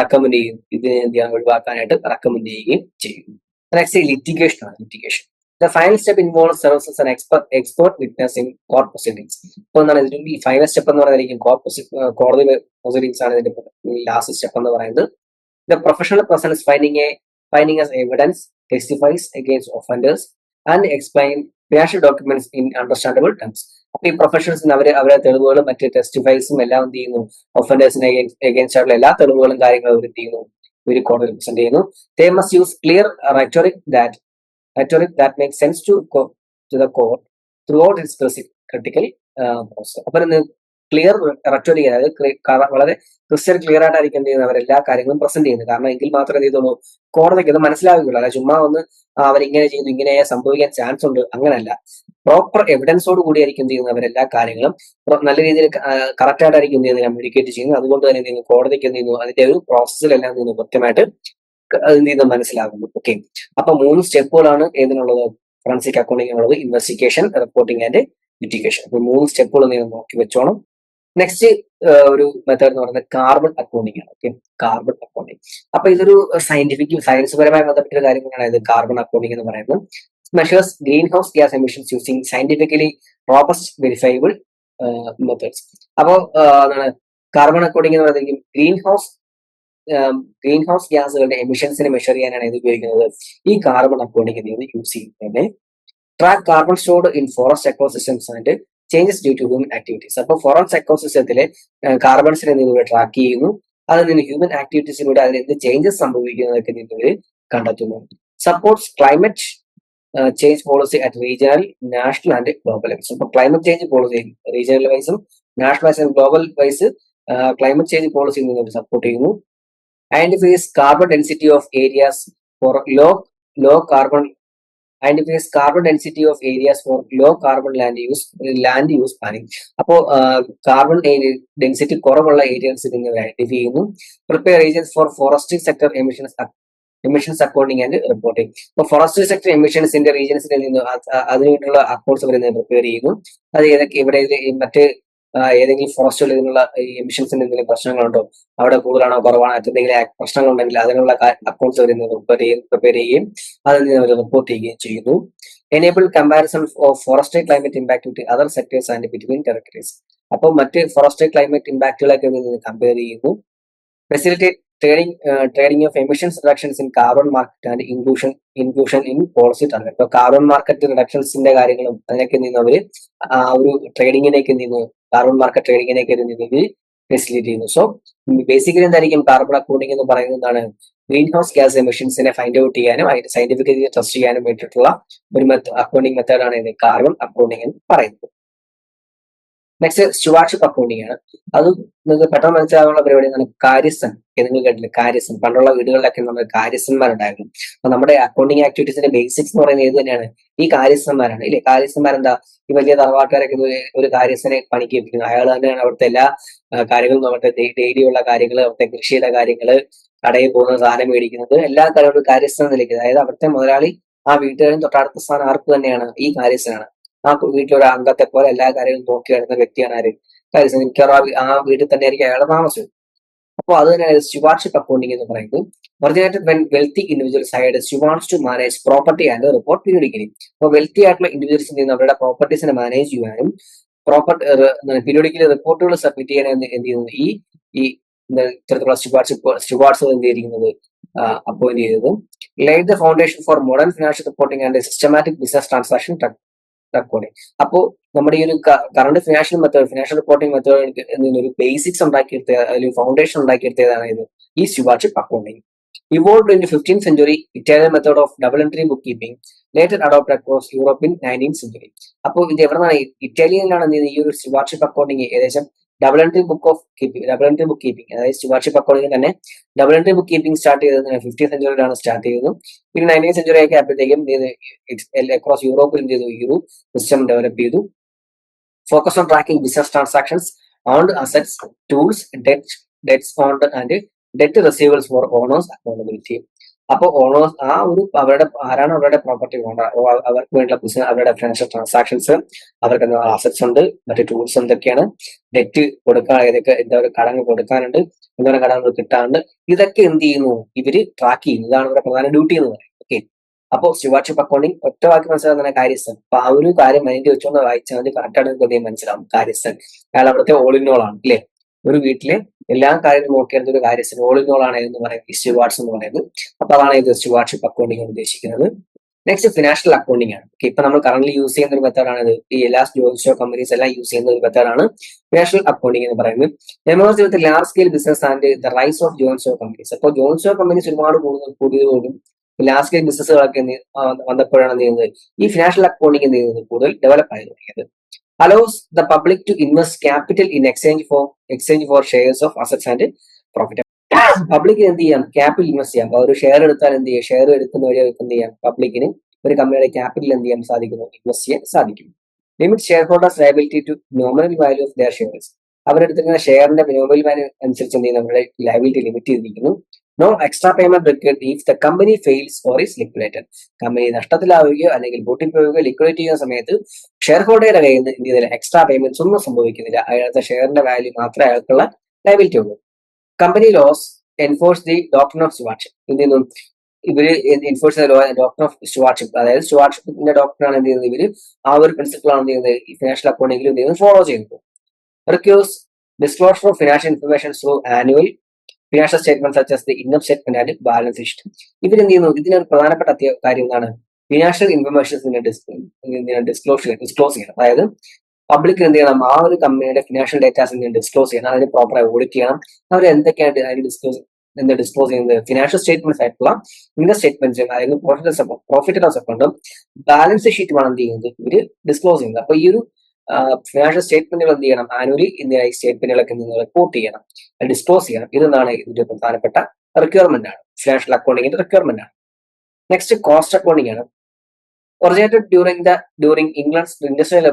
റെക്കമെൻഡ് ചെയ്യും, ഇതിനെ എന്ത് ചെയ്യാൻ ഒഴിവാക്കാനായിട്ട് റെക്കമെൻഡ് ചെയ്യുകയും ചെയ്യുന്നു. നെക്സ്റ്റ് ലിറ്റിഗേഷൻ ആണ്. Litigation The final step involves services an expert witness in court proceedings. അപ്പോൾ എന്താണ് ഈ ഫൈനൽ സ്റ്റെപ്പ് എന്ന് പറയുന്നതായിരിക്കും കോടതി പ്രൊസീഡിങ്സ് ആണ് ഇതിന്റെ ലാസ്റ്റ് സ്റ്റെപ്പ് എന്ന് പറയുന്നത്. The professional person is finding as evidence, testifies against offenders and explain financial documents in understandable terms. അപ്പൊ ഈ പ്രൊഫഷണൽസിന് അവരെ തെളിവുകളും മറ്റ് ടെസ്റ്റിഫൈസും എല്ലാം എന്ത് ചെയ്യുന്നു, ഒഫൻഡേഴ്സിന് എഗെയിൻസ്റ്റ് ആയിട്ടുള്ള എല്ലാ തെളിവുകളും കാര്യങ്ങളും അവർ എന്ത് ചെയ്യുന്നു, ഇവർ കോടതിയിൽ പ്രസന്റ് ചെയ്യുന്നു. They must use clear rhetoric that makes sense to the court throughout its critical process. അപ്പം ക്ലിയർ റെറ്റോറിക്, അതായത് വളരെ ക്രിസ്റ്റൽ ക്ലിയർ ആയിട്ടായിരിക്കും എന്ത് ചെയ്യുന്നത് അവരെല്ലാ കാര്യങ്ങളും പ്രസന്റ് ചെയ്യുന്നത്. കാരണം എങ്കിൽ മാത്രമേ എന്ത് ചെയ്തുള്ളൂ, കോടതിക്ക് അത് മനസ്സിലാവുകയുള്ളൂ. അല്ല ചുമ്മാ ഒന്ന് അവരിങ്ങനെ ചെയ്യുന്നു, ഇങ്ങനെ സംഭവിക്കാൻ ചാൻസ് ഉണ്ട്, അങ്ങനല്ല. പ്രോപ്പർ എവിഡൻസോട് കൂടിയായിരിക്കും എന്ത് ചെയ്യുന്നത് അവരെല്ലാ കാര്യങ്ങളും നല്ല രീതിയിൽ കറക്റ്റ് ആയിട്ടായിരിക്കും എന്ത് ചെയ്യുന്നത് കമ്മ്യൂണിക്കേറ്റ് ചെയ്യുന്നത്. അതുകൊണ്ട് തന്നെ എന്ത് ചെയ്യുന്നു, കോടതിക്ക് എന്ത് ചെയ്യുന്നു, അതിന്റെ ഒരു പ്രോസസ്സിലെല്ലാം എന്ത് ചെയ്യുന്നു കൃത്യമായിട്ട് എന്ത് ചെയ്യുന്നത് മനസ്സിലാകുന്നു. ഓക്കെ, അപ്പൊ 3 സ്റ്റെപ്പുകളാണ് ഏതിനുള്ളത്, ഫോറൻസിക് അക്കൗണ്ടിങ്ങിനുള്ളത്, ഇൻവെസ്റ്റിഗേഷൻ, റിപ്പോർട്ടിംഗ് ആൻഡ് ലിറ്റിഗേഷൻ. അപ്പൊ 3 സ്റ്റെപ്പുകൾ നിങ്ങൾ നോക്കി വെച്ചോണം. നെക്സ്റ്റ് ഒരു മെത്തേഡ് എന്ന് പറയുന്നത് കാർബൺ അക്കൗണ്ടിങ് ആണ്. Okay, carbon accounting. അപ്പൊ ഇതൊരു സയൻസ് പരമായി ബന്ധപ്പെട്ട കാര്യങ്ങളാണ് ഇത് കാർബൺ അക്കൗണ്ടിങ് എന്ന് പറയുന്നത്. Measures greenhouse gas emissions using scientifically robust verifiable methods. അപ്പോൾ കാർബൺ അക്കൗണ്ടിങ് എന്ന് പറയുന്നത് ഗ്രീൻ ഹൗസ് ഗ്യാസുകളുടെ എമിഷൻസിനെ മെഷർ ചെയ്യാനാണ് ഇത് ഉപയോഗിക്കുന്നത്. ഈ കാർബൺ അക്കൗണ്ടിങ് യൂസ് ചെയ്യുന്നത് track carbon stored in forest ecosystems and changes due to human activities. അപ്പോൾ ഫോറസ്റ്റ് എക്കോസിസ്റ്റത്തിലെ കാർബൺസിനെ നിങ്ങൾ ട്രാക്ക് ചെയ്യുന്നു, അതിൽ നിന്ന് ഹ്യൂമൻ ആക്ടിവിറ്റീസിലൂടെ അതിന് എന്ത് ചേഞ്ചസ് സംഭവിക്കുന്നതൊക്കെ നിങ്ങൾ കണ്ടെത്തുന്നു. Supports climate change policy at regional, national and global levels. അപ്പോൾ ക്ലൈമറ്റ് ചേഞ്ച് പോളിസി റീജിയണൽ വൈസും national wise and global wise climate change policy നിങ്ങൾ സപ്പോർട്ട് ചെയ്യുന്നു. Identifies carbon density of areas for low carbon land use planning. അപ്പോൾ carbon density കുറവുള്ള areas നിങ്ങൾ identify ചെയ്യുന്നു. Prepare agents for forestry sector emissions accounting and reporting. ഇപ്പോൾ forestry sector എമിഷൻസിന്റെ റീജിയൻസിൽ നിന്ന് അതിനുള്ള അക്കൗണ്ട്സ് അവർ പ്രിപ്പയർ ചെയ്യുന്നു. അത് ഏതൊക്കെ ഇവിടെ മറ്റ് ഏതെങ്കിലും ഫോറസ്റ്റുകളിൽ നിന്നുള്ള എമിഷൻസിന്റെ എന്തെങ്കിലും പ്രശ്നങ്ങളുണ്ടോ, അവിടെ കൂടുതലാണോ കുറവാണോ, എന്തെങ്കിലും പ്രശ്നങ്ങൾ ഉണ്ടെങ്കിൽ അതിനുള്ള അക്കൗണ്ട്സ് അവർ പ്രിപ്പയർ ചെയ്യുകയും അതിൽ അവർ റിപ്പോർട്ട് ചെയ്യുകയും ചെയ്യുന്നു. Enable comparison of forestry climate impact with other sectors and between territories. അപ്പോൾ മറ്റ് ഫോറസ്ട്രി ക്ലൈമറ്റ് ഇമ്പാക്റ്റുകളൊക്കെ കമ്പയർ ചെയ്യുന്നു. Facilitate trading of emissions reductions in carbon market and inclusion in policy target. അപ്പോൾ carbon market റിഡക്ഷൻസിന്റെ കാര്യങ്ങളും അതിനൊക്കെ അവര് ആ ഒരു ട്രേഡിങ്ങിനേക്ക് കാർബൺ മാർക്കറ്റ് ട്രേഡിങ്ങിനേക്ക് ഫെസിലിറ്റേറ്റ് ചെയ്യുന്നു. സോ ബേസിക്കലി എന്തായിരിക്കും കാർബൺ അക്കൗണ്ടിങ് എന്ന് പറയുന്നത് എന്താണ്, ഗ്രീൻ ഹൗസ് ഗ്യാസ് എമിഷൻസിനെ ഫൈൻഡ് ഔട്ട് ചെയ്യാനും അതിന് സയന്റിഫിക്കലി ടെസ്റ്റ് ചെയ്യാനും വേണ്ടിയിട്ടുള്ള ഒരു അക്കൗണ്ടിങ് മെത്തേഡാണ് കാർബൺ അക്കൗണ്ടിങ് എന്ന് പറയുന്നത്. നെക്സ്റ്റ് സ്റ്റുവാർഷിപ്പ് അക്കൗണ്ടിങ് ആണ്. അതും നിങ്ങൾക്ക് പെട്ടെന്ന് മനസ്സിലാകാനുള്ള പരിപാടി എന്താണ്? കാര്യസ്ഥൻ. നിങ്ങൾ കേട്ടില്ലേ കാര്യസ്ഥൻ? പണ്ടുള്ള വീടുകളിലൊക്കെ നമ്മുടെ കാര്യസ്ഥന്മാരുണ്ടായിരുന്നു. അപ്പൊ നമ്മുടെ അക്കൗണ്ടിങ് ആക്ടിവിറ്റീസിന്റെ ബേസിക്സ് എന്ന് പറയുന്നത് ഏത് തന്നെയാണ്? ഈ കാര്യസ്ഥന്മാരാണ് ഇല്ലേ? കാര്യസ്ഥന്മാരെന്താ? ഈ വലിയ തറവാട്ടുകാരൊക്കെ ഒരു കാര്യസ്ഥനെ പണിക്ക് ഏൽപ്പിക്കുന്നു. അയാൾ തന്നെയാണ് അവിടുത്തെ എല്ലാ കാര്യങ്ങളും, നമ്മുടെ ഡെയിലി ഉള്ള കാര്യങ്ങൾ, അവിടുത്തെ കൃഷിയുടെ കാര്യങ്ങള്, കടയിൽ പോകുന്ന സാധനം മേടിക്കുന്നത്, എല്ലാ കാര്യങ്ങളും കാര്യസ്ഥന നിലയ്ക്ക്. അതായത് അവിടുത്തെ മുതലാളി ആ വീട്ടുകാരും തൊട്ടടുത്ത സ്ഥാനം ആർക്ക് തന്നെയാണ്? ഈ കാര്യസ്ഥനാണ്. ആ വീട്ടിലൊരു അംഗത്തെ പോലെ എല്ലാ കാര്യങ്ങളും നോക്കി വരുന്ന വ്യക്തിയാണ് ആര്? കാര്യസ്ഥൻ. മിക്കവാറും ആ വീട്ടിൽ തന്നെ ആയിരിക്കും അയാൾ താമസം. അപ്പോൾ അത് തന്നെയാണ് സ്റ്റുവാർഷിപ്പ് അക്കൗണ്ടിങ് എന്ന് പറയുന്നത്. Originated when wealthy individuals hired stewards to manage property and report periodically. അപ്പോൾ വെൽത്തി ആയിട്ടുള്ള ഇൻഡിവിജ്വൽസ് എന്ത് ചെയ്യുന്നു? അവരുടെ പ്രോപ്പർട്ടീസിനെ മാനേജ് ചെയ്യാനും പീരിയോഡിക്കലി റിപ്പോർട്ടുകൾ സബ്മിറ്റ് ചെയ്യാനും എന്ത് ചെയ്യുന്നു? ഈ ഇത്തരത്തിലുള്ള സ്റ്റുവാർഡ്സുകൾ എന്ത് ചെയ്തിരിക്കുന്നത്? അപ്പോയിന്റ് ചെയ്തത്. laid the foundation for modern financial reporting and a systematic business transaction recording. അപ്പോ നമ്മുടെ ഈ ഒരു കറണ്ട് ഫിനാൻഷ്യൽ റിപ്പോർട്ടിംഗ് മെത്തേഡ് ഒരു ബേസിക്സ് ഉണ്ടാക്കിയെടുത്ത, അല്ലെങ്കിൽ ഫൗണ്ടേഷൻ ഉണ്ടാക്കിയെടുത്തതാണ് ഇത് ഈ സ്റ്റുവാർഷിപ്പ് accounting. Evolved in the 15th century, Italian method of double entry bookkeeping, later adopted across Europe in 19th century. അപ്പോൾ ഇത് എവിടെ നിന്നാണ്? ഇറ്റാലിയനിലാണ് ഈ ഒരു സ്റ്റുവാർഷിപ്പ് അക്കൗണ്ടിങ് ഏകദേശം ഡബിൾ എൻട്രി ബുക്ക് കീപ്പിംഗ്, അതായത് സ്റ്റുവാർഷിപ്പ് അക്കൗണ്ടിങ് തന്നെ double entry book keeping start ചെയ്തത് 15th സെഞ്ചുറിയിലാണ് സ്റ്റാർട്ട് ചെയ്തത്. പിന്നെ 19th സെഞ്ചുറി ഒക്കെ ആയപ്പോഴത്തേക്കും അക്രോസ് യൂറോപ്പിൽ എന്ത് ചെയ്തു? ഈ ഒരു സിസ്റ്റം ഡെവലപ്പ് ചെയ്തു. Focus on tracking business transactions, owned assets, tools, debts owned and debt receivers for owners accountability. അപ്പോൾ ഓണേഴ്സ് അവരുടെ ആരാണ് അവരുടെ പ്രോപ്പർട്ടി ഓണർ, അവർക്ക് വേണ്ടിയുള്ള ബിസിനസ്, അവരുടെ ഫിനാൻഷ്യൽ ട്രാൻസാക്ഷൻസ്, അവർക്ക് അസറ്റ്സ് ഉണ്ട്, മറ്റു ടൂൾസ് എന്തൊക്കെയാണ്, ഡെറ്റ് കൊടുക്കാൻ, ഏതൊക്കെ എന്താ കടങ്ങൾ കൊടുക്കാനുണ്ട്, എന്താണ് കടങ്ങൾ കിട്ടാനുണ്ട്, ഇതൊക്കെ എന്ത് ചെയ്യുന്നു? ഇവര് ട്രാക്ക് ചെയ്യുന്നു. ഇതാണ് ഇവരുടെ പ്രധാന ഡ്യൂട്ടി എന്ന് പറയുന്നത്. ഓക്കെ, അപ്പോൾ സ്റ്റുവാർഷിപ്പ് അക്കൗണ്ടിങ് ഒറ്റ വാക്ക് മനസ്സിലാകുന്ന കാര്യസ്ഥൻ. അപ്പൊ ആ ഒരു കാര്യം മൈൻഡ് വെച്ചുകൊണ്ട് വായിച്ചാൽ മതി, കറക്റ്റായിട്ട് മനസ്സിലാവും. കാര്യസ്ഥൻ അയാൾ അവിടുത്തെ ഓൾ ഇൻ ഓൾ ആണ് അല്ലെ? ഒരു വീട്ടിലെ എല്ലാ കാര്യങ്ങളും നോക്കിയത് ഒരു കാര്യസ്ഥൻ ഓൾ ഇൻ ഓൾ ആണ് എന്ന് പറയുന്നത് സ്റ്റുവാർഡ്സ് എന്ന് പറയുന്നത്. അപ്പൊ അതാണ് ഇത് സ്റ്റുവാർഷിപ്പ് അക്കൗണ്ടിങ് ഉദ്ദേശിക്കുന്നത്. നെക്സ്റ്റ് ഫിനാൻഷ്യൽ അക്കൗണ്ടിങ് ആണ്. ഇപ്പൊ നമ്മൾ കറന്റ് യൂസ് ചെയ്യുന്ന ഒരു മെത്തേഡാണ് ഇത്. ഈ എല്ലാ ജോയിന്റ് കമ്പനീസ് എല്ലാം യൂസ് ചെയ്യുന്ന ഒരു മെത്തേഡാണ് ഫിനാൻഷ്യൽ അക്കൗണ്ടിങ് എന്ന് പറയുന്നത്. Emerge with large scale business and the rise of joint companies. അപ്പോൾ ജോയിന്റ് കമ്പനീസ് ഒരുപാട് കൂടിയതോടും ലാർജ് സ്കെയിൽ ബിസിനസ്സുകളൊക്കെ വന്നപ്പോഴാണ് എന്ത് ചെയ്യുന്നത്? ഈ ഫിനാൻഷ്യൽ അക്കൗണ്ടിങ് എന്ത് ചെയ്യുന്നത്? കൂടുതൽ ഡെവലപ്പ് ആയി തുടങ്ങിയത്. allows the public to invest capital in exchange for shares of assets and profit. പബ്ലിക്കിന് എന്ത് ചെയ്യാം? ക്യാപിറ്റൽ ഇൻവെസ്റ്റ് ചെയ്യാം. ഒരു ഷെയർ എടുത്താൽ എന്ത് ചെയ്യാം? ഷെയർ എടുക്കുന്ന വഴി എന്ത് ചെയ്യാം? പബ്ലിക്കിന് ഒരു കമ്പനിയുടെ ക്യാപിറ്റൽ എന്ത് ചെയ്യാൻ സാധിക്കുന്നു? ഇൻവെസ്റ്റ് ചെയ്യാൻ സാധിക്കും. Limit shareholders liability to nominal value of their shares. അവരെടുത്തിരിക്കുന്ന ഷെയറിന്റെ നോമിനൽ വാല്യൂ അനുസരിച്ച് എന്ത് ചെയ്യും? നമ്മുടെ ലയബിലിറ്റി ലിമിറ്റ് ചെയ്തിരിക്കുന്നു. No extra payment required if the company fails or is liquidated. Company നഷ്ടത്തിലാവുകയോ അല്ലെങ്കിൽ പൂട്ടിപ്പോവുകയോ ലിക്വിഡേറ്റ് ചെയ്യുന്ന സമയത്ത് ഷെയർ ഹോൾഡറുടെ കയ്യിൽ നിന്ന് എന്ത് ചെയ്തില്ല? എക്സ്ട്രാ പേയ്മെന്റ്സ് ഒന്നും സംഭവിക്കുന്നില്ല. അയാളുടെ ഷെയറിന്റെ വാല്യൂ മാത്രമേ അയാൾക്കുള്ള ലയബിലിറ്റി ഉള്ളൂ. Company laws enforce the doctrine of stewardship. എന്ത് ചെയ്യുന്നു? ഇവര് എൻഫോഴ്സ് ഡോക്ട്രിൻ ഓഫ് സ്റ്റുവാർഡ്ഷിപ്പ്, അതായത് സ്റ്റുവാർഡ്ഷിപ്പിന്റെ ഡോക്ട്രിനാണ് എന്ത് ചെയ്യുന്നത്? ഇവര് ആ ഒരു പ്രിൻസിപ്പിൾ ആണ് എന്ത് ചെയ്യുന്നത്? ഈ ഫിനാൻഷ്യൽ അക്കൗണ്ടിങ്ങിൽ എന്ത് ചെയ്യുന്നത്? ഫോളോ ചെയ്യുന്നത്. Requires disclosure of financial information through annual financial statement such as the income statement and balance sheet. ഇവരെന്ത് ചെയ്യുന്നു? ഇതിനൊരു പ്രധാനപ്പെട്ട കാര്യം എന്താണ്? ഫിനാൻഷ്യൽ ഇൻഫർമേഷൻസിനെ ഡിസ്ക്ലോസ് ചെയ്യണം. അതായത് പബ്ലിക് എന്ത് ചെയ്യണം? ആ ഒരു കമ്പനിയുടെ ഫിനാൻഷ്യൽ ഡേറ്റാസ് ഡിസ്ക്ലോസ് ചെയ്യണം. അതിന് പ്രോപ്പറായി ഓഡിറ്റ് ചെയ്യണം. അവർ എന്തൊക്കെയായിട്ട് അതിന് ഡിസ്ക്ലോസ് ചെയ്യുന്നത്? ഫിനാൻഷ്യൽ സ്റ്റേറ്റ്മെന്റ്സ് ആയിട്ടുള്ള ഇൻകം സ്റ്റേറ്റ്മെന്റ്സും, അതായത് പ്രോഫിറ്റ് ആൻഡ് ലോസ് അക്കൗണ്ടും ബാലൻസ് ഷീറ്റുമാണ് എന്ത് ചെയ്യുന്നത്? ഇവര് ഡിസ്ക്ലോസ് ചെയ്യുന്നത്. അപ്പൊ ഈ ഒരു ഫിനാൻഷ്യൽ സ്റ്റേറ്റ്മെന്റുകൾ എന്ത് ചെയ്യണം? ആനുവലി ഇന്ത്യ സ്റ്റേറ്റ്മെന്റുകളൊക്കെ റിപ്പോർട്ട് ചെയ്യണം, ഡിസ്ക്ലോസ് ചെയ്യണം. ഇതെന്താണ് ഇതിന്റെ പ്രധാനപ്പെട്ട റിക്വയർമെന്റ് ആണ്, ഫിനാൻഷ്യൽ അക്കൗണ്ടിങ്ങിന്റെ റിക്വയർമെന്റ് ആണ്. നെക്സ്റ്റ് കോസ്റ്റ് അക്കൗണ്ടിങ് ആണ്. Originated during England's industrial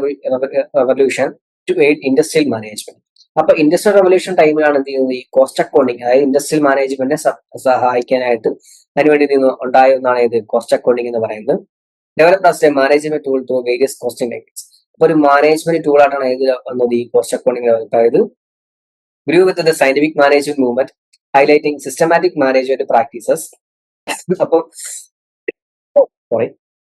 revolution to aid industrial management. അപ്പൊ ഇൻഡസ്ട്രിയൽ റെവല്യൂഷൻ ടൈമിലാണ് എന്ത് ചെയ്യുന്നത്? ഈ കോസ്റ്റ് അക്കൗണ്ടിങ്, അതായത് ഇൻഡസ്ട്രിയൽ മാനേജ്മെന്റിനെ സഹായിക്കാനായിട്ട് അതിനുവേണ്ടി ഉണ്ടായ ഒന്നാണ് ഇത് കോസ്റ്റ് അക്കൗണ്ടിങ് എന്ന് പറയുന്നത്. Developed as A management tool through various costing techniques. അപ്പൊ ഒരു മാനേജ്മെന്റ് ടൂൾ ആയിട്ടാണ് ഇത് വന്നത് ഈ കോസ്റ്റ് അക്കൗണ്ടിങ്. അതായത് grew with the scientific management movement highlighting systematic management practices. അപ്പോൾ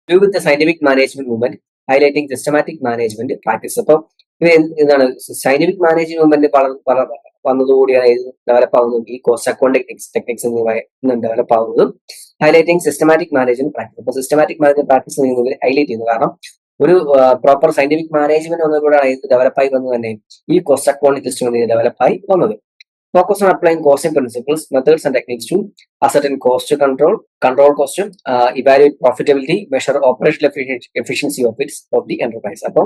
grew with the scientific management movement highlighting systematic management practices. അപ്പോൾ ഇത് എന്താണ്? സയന്റിഫിക് മാനേജ്മെന്റ് മൂവ്മെന്റ് വന്നതുകൂടിയാണ് ഇത് ഡെവലപ്പ് ആവുന്നത്. ഈ കോസ്റ്റ് അക്കൗണ്ടിങ് ടെക്നിക്സ് ഡെവലപ്പ് ആവുന്നതും ഹൈലൈറ്റിംഗ് സിസ്റ്റമാറ്റിക് മാനേജ്മെന്റ് പ്രാക്ടീസ്. അപ്പോൾ systematic management practice highlight ചെയ്യുന്നു. കാരണം ഒരു പ്രോപ്പർ സയന്റിഫിക് മാനേജ്മെന്റ് വന്നതുകൂടാണ് ഇത് ഡെവലപ്പായി വന്നത് തന്നെ ഈ കോസ്റ്റ് അക്കൗണ്ടിംഗ് സിസ്റ്റം ഡെവലപ്പായി വന്നത്. Focus on applying costing principles, methods and techniques to ascertain cost control cost, evaluate profitability, measure operational efficiency of the enterprise. അപ്പോൾ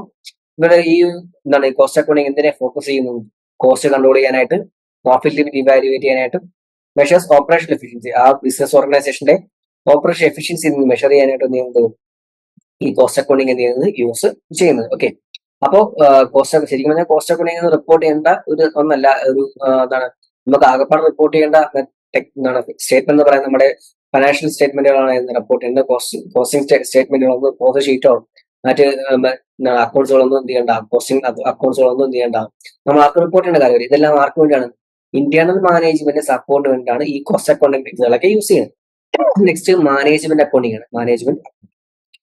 ഇവിടെ ഈ എന്താണ് കോസ്റ്റ് അക്കൗണ്ടിങ് എന്തിനെ ഫോക്കസ് ചെയ്യുന്നു? കോസ്റ്റ് കൺട്രോൾ ചെയ്യാനായിട്ട്, പ്രോഫിറ്റ് ലിമിറ്റ് ഇവാലുവേറ്റ് ചെയ്യാനായിട്ട്, measures operation efficiency, ആ business ഓർഗനൈസേഷന്റെ ഓപ്പറേഷൻ എഫിഷ്യൻസി മെഷർ ചെയ്യാനായിട്ട് എന്ത് ചെയ്യുന്നത് ഈ കോസ്റ്റ് അക്കൗണ്ടിങ് എന്ത് ചെയ്യുന്നത് യൂസ് ചെയ്യുന്നത്. ഓക്കെ, അപ്പോ കോസ്റ്റ് ശരിക്കും പറഞ്ഞാൽ കോസ്റ്റ് അക്കൗണ്ടിങ് റിപ്പോർട്ട് ചെയ്യേണ്ട ഒരു ഒന്നല്ല, ഒരു എന്താണ് നമുക്ക് ആകെപ്പാട് റിപ്പോർട്ട് ചെയ്യേണ്ട എന്താണ് സ്റ്റേറ്റ്മെന്റ് എന്ന് പറയുന്നത് നമ്മുടെ ഫൈനാൻഷ്യൽ സ്റ്റേറ്റ്മെന്റുകളാണ് റിപ്പോർട്ട് ചെയ്യേണ്ട. കോസ്റ്റിംഗ് സ്റ്റേറ്റ്മെന്റുകളൊന്നും കോസ്റ്റ് ഷീറ്റോ മറ്റ് അക്കൗണ്ട്സുകളൊന്നും എന്ത് ചെയ്യേണ്ട, കോസ്റ്റിംഗ് അക്കൗണ്ട്സുകളൊന്നും എന്ത് ചെയ്യേണ്ട, നമ്മൾ ആർക്ക് റിപ്പോർട്ട് ചെയ്യേണ്ട കാര്യമില്ല. ഇതെല്ലാം ആർക്ക് വേണ്ടിയാണ്? ഇന്റേണൽ മാനേജ്മെന്റ് സപ്പോർട്ട് വേണ്ടിയിട്ടാണ് ഈ കോസ്റ്റ് അക്കൗണ്ടിംഗ് ഇതൊക്കെ യൂസ് ചെയ്യുന്നത്. നെക്സ്റ്റ് മാനേജ്മെന്റ് അക്കൗണ്ടിംഗ് ആണ്. Management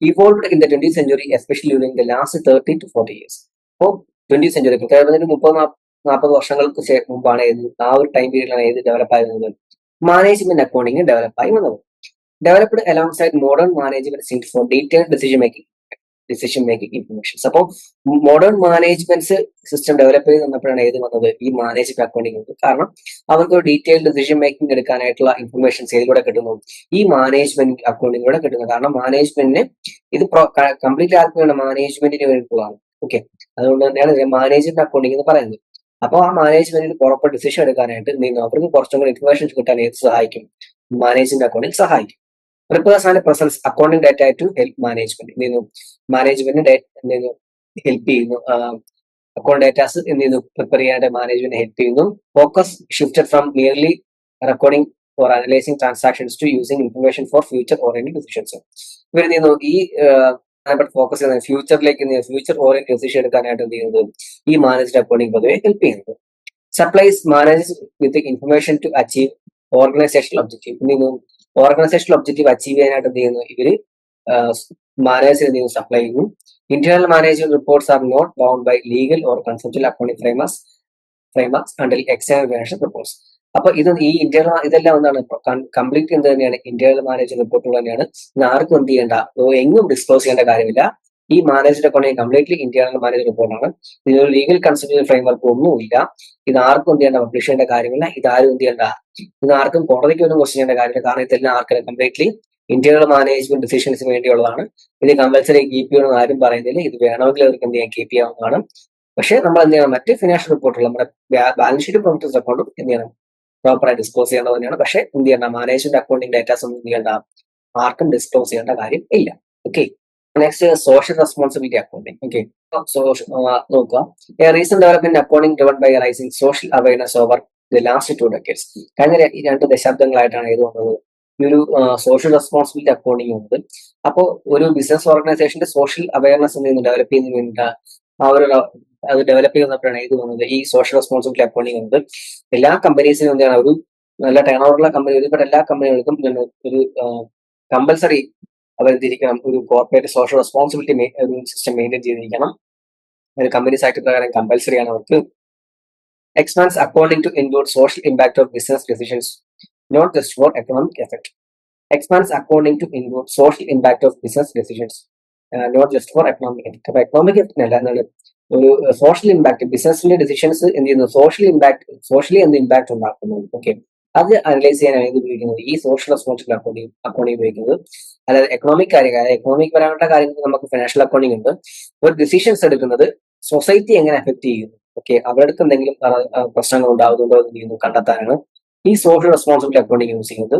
evolved in the 20th century, especially during the last 30 to 40 years. അപ്പോൾ 20th century പ്രത്യേകിച്ച് 30-40 വർഷങ്ങൾക്ക് മുമ്പാണ് ആ ഒരു ടൈം പീരീഡിലാണ് ഏത് ഡെവലപ്പ് ആയിരുന്നത്? മാനേജ്മെന്റ് അക്കൗണ്ടിങ് ഡെവലപ്പ് ആയി വന്നത്. Developed alongside modern management system for detailed decision making informations. അപ്പോൾ മോഡേൺ മാനേജ്മെന്റ് സിസ്റ്റം ഡെവലപ്പ് ചെയ്ത് വന്നപ്പോഴാണ് ഏത് വന്നത്? ഈ മാനേജ്മെന്റ് അക്കൗണ്ടിങ് വന്നത്. കാരണം അവർക്ക് ഡീറ്റെയിൽഡ് ഡിസിഷൻ മേക്കിംഗ് എടുക്കാനായിട്ടുള്ള ഇൻഫർമേഷൻസ് ഏതിലൂടെ കിട്ടുന്നു? ഈ മാനേജ്മെന്റ് അക്കൗണ്ടിങ്ങിലൂടെ കിട്ടുന്നു. കാരണം മാനേജ്മെന്റിന് ഇത് കംപ്ലീറ്റ് ആർക്ക് വേണം? മാനേജ്മെന്റിന് വേണ്ടിയിട്ടുള്ളതാണ്. ഓക്കെ, അതുകൊണ്ട് തന്നെയാണ് മാനേജ്മെന്റ് അക്കൗണ്ടിങ് എന്ന് പറയുന്നത്. അപ്പോൾ ആ മാനേജ്മെന്റിന് പ്രോപ്പർ ഡിസിഷൻ എടുക്കാനായിട്ട് എന്ത് ചെയ്യുന്നു? അവർക്ക് കുറച്ചും കൂടി ഇൻഫർമേഷൻ കിട്ടാൻ ഏത് സഹായിക്കും? മാനേജ്മെന്റ് അക്കൗണ്ടിങ് സഹായിക്കും. Prepares and presents accounting data to help management. എന്ത് ചെയ്യുന്നു? മാനേജ്മെന്റ് ഹെൽപ്പ് ചെയ്യുന്നു. അക്കൗണ്ട് ഡാറ്റാസ് എന്ത് ചെയ്യുന്നു? പ്രിപ്പയർ ചെയ്യാനായിട്ട് മാനേജ്മെന്റ് ഹെൽപ്പ് ചെയ്യുന്നു. Focus shifted from merely recording or analyzing transactions to using information for future oriented decisions. ഇവർ എന്ത് ചെയ്യുന്നു? ഈ ഫോക്കസ് ചെയ്യുന്നത് ഫ്യൂച്ചർ ഓറിയന്റഡ് ഡിസിഷൻ എടുക്കാനായിട്ട് എന്ത് ചെയ്യുന്നത്? ഈ മാനേജ്മെന്റ് അക്കൗണ്ടിംഗ് പൊതുവെ ഹെൽപ്പ് ചെയ്യുന്നത്. Supplies managers with information to achieve organisational objective. എന്ത് ചെയ്യുന്നു? ഓർഗനൈസേഷണൽ ഒബ്ജക്റ്റീവ് അച്ചീവ് ചെയ്യാനായിട്ട് എന്ത് ചെയ്യുന്നു? ഇവര് മാനേജർ എന്ത് ചെയ്യുന്നു? സപ്ലൈ ചെയ്യുന്നു. Internal management reports are not bound by legal or conceptual accounting frameworks until external financial reports. അപ്പൊ ഈ ഇന്റേണൽ ഇതെല്ലാം എന്താണ്? കംപ്ലീറ്റ് എന്ത് തന്നെയാണ്? ഇന്റേണൽ മാനേജ്മെന്റ് റിപ്പോർട്ടുകൾ തന്നെയാണ്. ഇത് ആർക്കും എന്ത് ചെയ്യേണ്ട, എങ്ങും ഡിസ്ക്ലോസ് ചെയ്യേണ്ട കാര്യമില്ല. ഈ management accounting completely internal management റിപ്പോർട്ടാണ്. ഇതിനൊരു ലീഗൽ കൺസെപ്ച്വൽ ഫ്രെയിംവർക്ക് ഒന്നുമില്ല. ഇത് ആർക്കും എന്ത് ചെയ്യേണ്ട? പബ്ലിഷ് ചെയ്യേണ്ട കാര്യമില്ല. ഇതാരും എന്ത് ചെയ്യേണ്ട? ഇത് ആർക്കും കോടതിക്ക് ഒന്നും ക്വസ്റ്റ്യൻ ചെയ്യേണ്ട കാര്യമില്ല. കാരണം ഇതെല്ലാം ആർക്കും കംപ്ലീറ്റ്ലി ഇന്റേണൽ മാനേജ്മെന്റ് ഡിസിഷൻസിന് വേണ്ടിയുള്ളതാണ്. ഇത് കമ്പൽസറി കീപ്പ് ചെയ്യണമെന്ന് ആരും പറയുന്നില്ല. ഇത് വേണമെങ്കിൽ അവർക്ക് എന്ത് ചെയ്യാൻ കീപ്പ് ചെയ്യാവുന്നതാണ്. പക്ഷെ നമ്മൾ എന്ത് ചെയ്യണം? മറ്റ് ഫിനാൻഷ്യൽ റിപ്പോർട്ടുകൾ നമ്മുടെ ബാലൻസ് ഷീറ്റും പ്രോഫിറ്റ് അക്കൗണ്ടും എന്ത് ചെയ്യണം? പ്രോപ്പറായി ഡിസ്ക്ലോസ് ചെയ്യേണ്ടത് തന്നെയാണ്. പക്ഷെ എന്ത് ചെയ്യണ്ട? മാനേജ്മെന്റ് അക്കൗണ്ടിംഗ് ഡാറ്റാസ് ഒന്നും എന്ത് ചെയ്യേണ്ട? ആർക്കും ഡിസ്ക്ലോസ് ചെയ്യേണ്ട കാര്യം ഇല്ല. Okay, next social responsibility accounting. Okay, നോക്കുക. Recent development accounting driven by rising social awareness over the last 2 decades. കഴിഞ്ഞ 2 ദശാബ്ദങ്ങളായിട്ടാണ് ഇത് വന്നത്, ഈ ഒരു സോഷ്യൽ റെസ്പോൺസിബിലിറ്റി അക്കൗണ്ടിങ് വന്നത്. അപ്പോൾ ഒരു ബിസിനസ് ഓർഗനൈസേഷന്റെ സോഷ്യൽ അവയർനെസ് ഡെവലപ്പ് ചെയ്യുന്നതിന് വേണ്ടിയിട്ട് അത് ഡെവലപ്പ് ചെയ്യുന്നപ്പോഴാണ് ഇത് വന്നത്, ഈ സോഷ്യൽ റെസ്പോൺസിബിലിറ്റി അക്കൗണ്ടിങ് വന്നത്. എല്ലാ കമ്പനീസിനും എന്താണ്? ഒരു നല്ല ടേൺ ഓവറുള്ള കമ്പനി, ഒരുപാട് എല്ലാ കമ്പനികൾക്കും ഒരു കമ്പൽസറി അവരെന്തിരിക്കണം? ഒരു കോർപ്പറേറ്റ് സോഷ്യൽ റെസ്പോൺസിബിലിറ്റി ഒരു സിസ്റ്റം മെയിൻറ്റെയിൻ ചെയ്തിരിക്കണം. ഒരു കമ്പനീസ് ആക്ട് പ്രകാരം കമ്പൽസറി ആണ് അവർക്ക്. Expands accounting to include social impact of business decisions, not just for economic effect. Expands accounting to include social impact of business decisions, not just for economic effect. അപ്പൊ economic എഫക്റ്റിനല്ല, എന്താണ് ഒരു social impact, ബിസിനസിന്റെ decisions എന്ത് ചെയ്യുന്നു? Socially എന്ത് impact ഉണ്ടാക്കുന്നു? Okay, അത് അനലൈസ് ചെയ്യാനാണ് ഇത് ഉപയോഗിക്കുന്നത്, ഈ സോഷ്യൽ റെസ്പോൺസിബിലിറ്റി അക്കൗണ്ടിംഗ് ഉപയോഗിക്കുന്നത്. അതായത് എക്കണോമിക് കാര്യങ്ങൾ, എക്കണോമിക് പരമായിട്ടുള്ള കാര്യങ്ങൾ നമുക്ക് ഫിനാൻഷ്യൽ അക്കൗണ്ടിംഗ് ഉണ്ട്. ഒരു ഡിസിഷൻസ് എടുക്കുന്നത് സൊസൈറ്റി എങ്ങനെ എഫക്ട് ചെയ്യുന്നു, ഓക്കെ, അവർക്ക് എന്തെങ്കിലും പ്രശ്നങ്ങൾ ഉണ്ടാകുന്നുണ്ടോ എന്ന് ചെയ്യുന്നു കണ്ടെത്താനാണ് ഈ സോഷ്യൽ റെസ്പോൺസിബിലിറ്റി അക്കൗണ്ടിംഗ് യൂസ് ചെയ്യുന്നത്.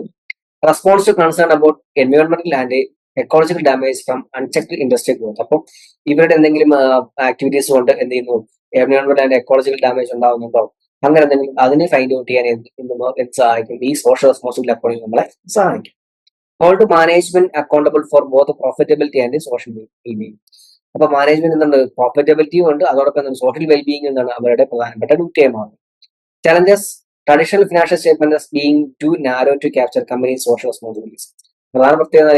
റെസ്പോൺസ് ടു കൺസേൺ അബൌട്ട് എൻവയോൺമെന്റൽ and ecological damage from unchecked industrial growth. അപ്പോൾ ഇവരുടെ എന്തെങ്കിലും ആക്ടിവിറ്റീസ് കൊണ്ട് എന്ത് ചെയ്യുന്നു? എൻവയോൺമെന്റൽ ആൻഡ് എക്കോളജിക്കൽ ഡാമേജ് ഉണ്ടാകുന്നുണ്ടോ? അങ്ങനെ എന്തെങ്കിലും അതിനെ ഫൈൻഡ് ഔട്ട് ചെയ്യാൻ എന്ത് സഹായിക്കും? ഈ സോഷ്യൽ റെസ്പോൺസിബിലിറ്റി അക്കൗണ്ടിംഗ് നമ്മളെ സഹായിക്കും. Hold to management accountable for both profitability and social wellbeing. അപ്പൊ മാനേജ്മെന്റ് എന്താണ്? പ്രോഫിറ്റബിലിറ്റിയും ഉണ്ട്, അതോടൊപ്പം സോഷ്യൽ വെൽബീയിങ് എന്താണ് അവരുടെ പ്രധാനപ്പെട്ട ഡ്യൂട്ടിയുമാണ്. Challenges traditional financial statement being too narrow to capture company social responsibilities. പ്രധാന പ്രത്യേകത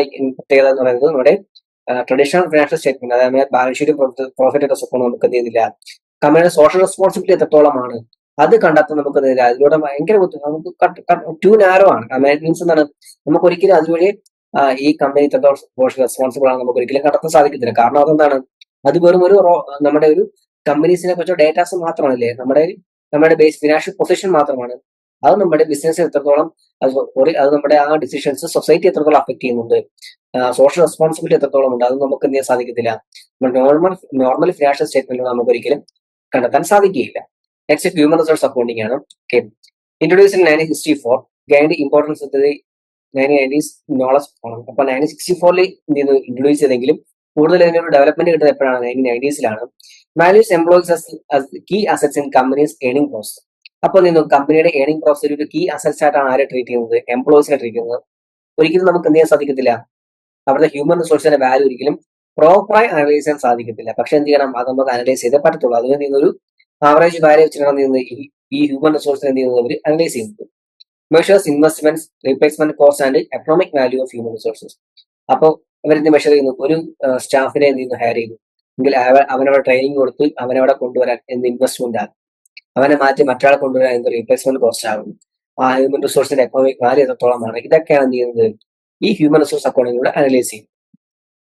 എന്ന് പറയുന്നത് നമ്മുടെ ട്രഡീഷണൽ ഫിനാൻഷ്യൽ സ്റ്റേറ്റ്മെന്റ്, അതായത് ബാലൻസ് ഷീറ്റും പ്രോഫിറ്റ് ഒക്കെ നമുക്ക് എന്ത് ചെയ്യുന്നില്ല, കമ്പനിയുടെ സോഷ്യൽ റെസ്പോൺസിബിലിറ്റി എത്രത്തോളമാണ് അത് കണ്ടെത്താൻ നമുക്ക് എന്തില്ല, അതിലൂടെ ഭയങ്കര നമുക്ക് ടു നാരോ ആണ്. മീൻസ് എന്താണ്? നമുക്ക് ഒരിക്കലും അതുവഴി ഈ കമ്പനി എത്രത്തോളം സോഷ്യൽ റെസ്പോൺസിബിൾ ആണ് നമുക്ക് ഒരിക്കലും കണ്ടെത്താൻ സാധിക്കത്തില്ല. കാരണം അതെന്താണ്? അത് വെറും നമ്മുടെ ഒരു കമ്പനീസിനെ കുറിച്ച് ഡേറ്റാസ് മാത്രമാണല്ലേ, നമ്മുടെ ബേസ് ഫിനാൻഷ്യൽ പൊസിഷൻ മാത്രമാണ്. അത് നമ്മുടെ ബിസിനസ് എത്രത്തോളം അത് നമ്മുടെ ആ ഡിസിഷൻസ് സൊസൈറ്റി എത്രത്തോളം അഫക്ട് ചെയ്യുന്നുണ്ട്, സോഷ്യൽ റെസ്പോൺസിബിലിറ്റി എത്രത്തോളം ഉണ്ട്, അത് നമുക്ക് എന്ത് ചെയ്യാൻ സാധിക്കത്തില്ല, നോർമൽ ഫിനാൻഷ്യൽ സ്റ്റേറ്റ്മെന്റ് നമുക്ക് ഒരിക്കലും കണ്ടെത്താൻ സാധിക്കുകയില്ല. നെക്സ്റ്റ് ഹ്യൂമൻ റിസോഴ്സ് അക്കൗണ്ടിംഗ് ആണ്. Okay, introduce in 1964 gained importance of the 1990s knowledge ആണ്. അപ്പൊ 1964 ഇൻട്രൊഡ്യൂസ് ചെയ്തെങ്കിലും കൂടുതൽ ഇതിനൊരു ഡെവലപ്മെന്റ് കിട്ടുന്നത് എപ്പോഴാണ്? 1990s values employees key assets in companies earning process. അപ്പൊ കമ്പനിയുടെ ഏണിംഗ് പ്രോസസ് ഒരു കീ അസറ്റ്സ് ആയിട്ടാണ് ആരെ ട്രീറ്റ് ചെയ്യുന്നത്? എംപ്ലോയീസിനെ ട്രീറ്റ് ചെയ്യുന്നത്. ഒരിക്കലും നമുക്ക് എന്ത് ചെയ്യാൻ സാധിക്കത്തില്ല? അവിടുത്തെ ഹ്യൂമൻ റിസോഴ്സിന്റെ വാല്യൂ ഒരിക്കലും പ്രോപ്പറായി അനലൈസ് ചെയ്യാൻ സാധിക്കത്തില്ല. പക്ഷെ എന്ത് ചെയ്യണം? അത് നമുക്ക് അനലൈസ് ചെയ്തേ പറ്റത്തുള്ളൂ. അതിന് ഒരു ആവറേജ് വാല്യൂ വെച്ചിട്ടാണ് ഈ ഹ്യൂമൻ റിസോഴ്സിനെ എന്ത് ചെയ്യുന്നത്? അവർ അനലൈസ് ചെയ്യുന്നത്. Measures investment, replacement cost and economic value of human resources. അപ്പോൾ അവരെന്ത് മെഷർ ചെയ്യുന്നു? ഒരു സ്റ്റാഫിനെ എന്ത് ചെയ്യുന്നു? ഹയർ ചെയ്യുന്നു എങ്കിൽ അവനവിടെ ട്രെയിനിങ് കൊടുത്ത് അവനവിടെ കൊണ്ടുവരാൻ എന്ത് ഇൻവെസ്റ്റ്മെന്റ് ആകും, അവനെ മാറ്റി മറ്റൊരാളെ കൊണ്ടുവരാൻ എന്ത് റീപ്ലേസ്മെന്റ് കോസ്റ്റ് ആകും, ആ ഹ്യൂമൻ റിസോഴ്സിന്റെ എക്കണോമിക് വാല്യൂ എത്രത്തോളമാണ്, ഇതൊക്കെയാണ് എന്ത് ചെയ്യുന്നത്? ഈ ഹ്യൂമൻ റിസോഴ്സ് അക്കൗണ്ടിങ്ങിലൂടെ അനലൈസ് ചെയ്യും.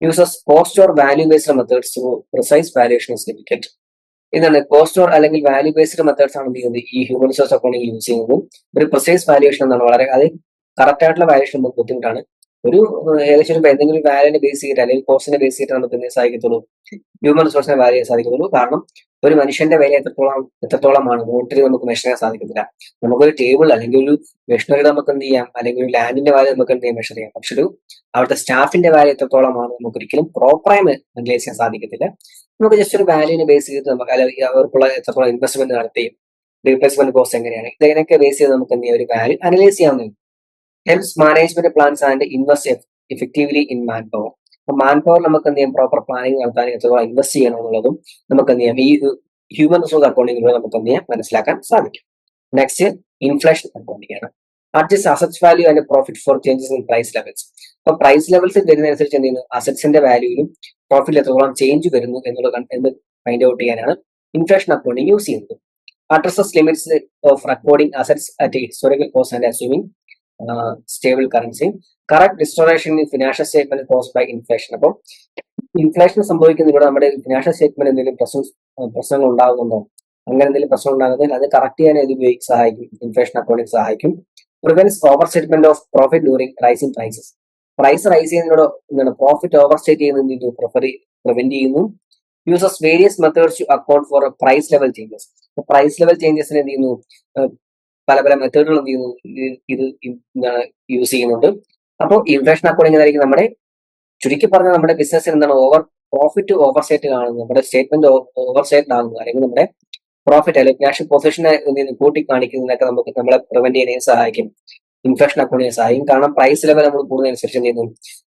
Uses cost or value based methods to precise valuation is difficult. ഇതാണ് കോസ്റ്റ് ഓർ അല്ലെങ്കിൽ വാല്യൂ ബേസ്ഡ് മെത്തേഡ്സ് ആണ് എന്ത് ചെയ്യുന്നത്? ഈ ഹ്യൂമൻ റിസോഴ്സ് അക്കൗണ്ടിങ് യൂസ് ചെയ്യുന്നത്. ഒരു പ്രിസൈസ് വാല്യൂഷൻ എന്നാണ്, വളരെ അത് കറക്റ്റ് ആയിട്ടുള്ള വാല്യൂഷൻ നമുക്ക് ബുദ്ധിമുട്ടാണ്. ഒരു ഏകദേശം എന്തെങ്കിലും വാല്യൂനെ ബേസ് ചെയ്തിട്ട് അല്ലെങ്കിൽ കോസ്റ്റിനെ ബേസ് ചെയ്തിട്ട് നമുക്ക് എന്ത് സാധിക്കത്തുള്ളൂ? ഹ്യൂമൻ റിസോഴ്സിനെ വാല്യൂ ചെയ്യാൻ സാധിക്കത്തുള്ളൂ. കാരണം ഒരു മനുഷ്യന്റെ വില എത്രത്തോളമാണ് മോണിറ്ററി നമുക്ക് മെഷർ ചെയ്യാൻ സാധിക്കത്തില്ല. നമുക്കൊരു ടേബിൾ അല്ലെങ്കിൽ ഒരു മെഷീനറി നമുക്ക് എന്ത് ചെയ്യാം, അല്ലെങ്കിൽ ഒരു ലാൻഡിന്റെ വാല്യൂ നമുക്ക് എന്ത് ചെയ്യാം, മെഷർ ചെയ്യാം. പക്ഷെ അവിടുത്തെ സ്റ്റാഫിന്റെ വാല്യൂ എത്രത്തോളമാണ് നമുക്ക് ഒരിക്കലും പ്രോപ്പറായി അനലൈസ് ചെയ്യാൻ സാധിക്കത്തില്ല. നമുക്ക് ജസ്റ്റ് ഒരു വാല്യൂനെ ബേസ് ചെയ്ത് നമുക്ക് അല്ലെങ്കിൽ അവർക്കുള്ള എത്രത്തോളം ഇൻവെസ്റ്റ്മെന്റ് നടത്തിയും റീപ്ലേസ്മെന്റ് കോസ്റ്റ് എങ്ങനെയാണ്, ഇതിനൊക്കെ ബേസ് ചെയ്ത് നമുക്ക് എന്ത് ചെയ്യാം? ഒരു വാല്യൂ അനലൈസ് ചെയ്യാവുന്നതാണ്. Helps management plans and invest effectively in manpower. അപ്പൊ മാൻ പവർ നമുക്ക് എന്ത് ചെയ്യാം? പ്രോപ്പർ പ്ലാനിങ് നടത്താനും എത്രത്തോളം ഇൻവെസ്റ്റ് ചെയ്യണം എന്നുള്ളതും നമുക്ക് എന്ത് ചെയ്യാം? ഈ ഹ്യൂമൻ റിസോഴ്സ് അക്കൗണ്ടിങ്ങിലൂടെ നമുക്ക് എന്ത് ചെയ്യാം? മനസ്സിലാക്കാൻ സാധിക്കും. നെക്സ്റ്റ് ഇൻഫ്ലേഷൻ അക്കൗണ്ടിങ് ആണ്. Adjust assets value and profit for changes in price levels. അപ്പൊ പ്രൈസ് ലെവൽസ് വരുന്നതനുസരിച്ച് എന്ത് ചെയ്യുന്നു? അസറ്റ്സിന്റെ വാല്യൂയിലും പ്രോഫിറ്റ് എത്രത്തോളം ചേഞ്ച് വരുന്നു എന്ന് ഫൈൻഡ് ഔട്ട് ചെയ്യാനാണ് ഇൻഫ്ലേഷൻ അക്കൗണ്ടിങ് യൂസ് ചെയ്യുന്നത്. Addresses limits of recording assets at historical cost and assuming stable currency. Correct distortion in financial statement cost by inflation. അപ്പോൾ ഇൻഫ്ലേഷൻ സംഭവിക്കുന്ന ഇവിടെ നമ്മുടെ ഫിനാൻഷ്യൽ സ്റ്റേറ്റ്മെന്റ് എന്തെങ്കിലും പ്രശ്നങ്ങൾ ഉണ്ടാകുന്നുണ്ടോ? അങ്ങനെ എന്തെങ്കിലും പ്രശ്നം ഉണ്ടാകുന്നതിൽ അത് കറക്റ്റ് ചെയ്യാൻ ഇത് സഹായിക്കും. ഇൻഫ്ലേഷൻ അക്കൗണ്ടിങ് സഹായിക്കും. Prevents overstatement of profit during rising prices. Price rise ചെയ്യുന്നതിനോട് എന്താണ്? പ്രോഫിറ്റ് ഓവർ സ്റ്റേറ്റ് ചെയ്യുന്നത് പ്രിവെന്റ് ചെയ്യുന്നു. Uses various methods to account for price level changes. Price level ചേഞ്ചസിന് എന്ത് ചെയ്യുന്നു? പല മെത്തേഡുകൾ എന്ത് ചെയ്യുന്നു? ഇത് യൂസ് ചെയ്യുന്നുണ്ട്. അപ്പോൾ ഇൻഫ്ലേഷൻ അക്കൗണ്ടിങ് ആയിരിക്കും നമ്മുടെ, ചുരുക്കി പറഞ്ഞ നമ്മുടെ ബിസിനസ്സിൽ എന്താണ്? പ്രോഫിറ്റ് ഓവർ സ്റ്റേറ്റ് കാണുന്നത്, നമ്മുടെ സ്റ്റേറ്റ്മെന്റ് ഓവർ സ്റ്റേറ്റ് ആകുന്നത്, അല്ലെങ്കിൽ നമ്മുടെ പ്രോഫിറ്റ് അല്ലെങ്കിൽ ക്യാഷ് പൊസിഷനെ കൂട്ടി കാണിക്കുന്നതിനൊക്കെ നമുക്ക് നമ്മളെ പ്രിവെന്റ് ചെയ്യാൻ സഹായിക്കും. ഇൻഫ്ലേഷൻ അക്കൗണ്ടിങ് സഹായിക്കും. കാരണം പ്രൈസ് ലെവൽ നമ്മൾ കൂടുന്നതനുസരിച്ച് എന്ത് ചെയ്യുന്നു?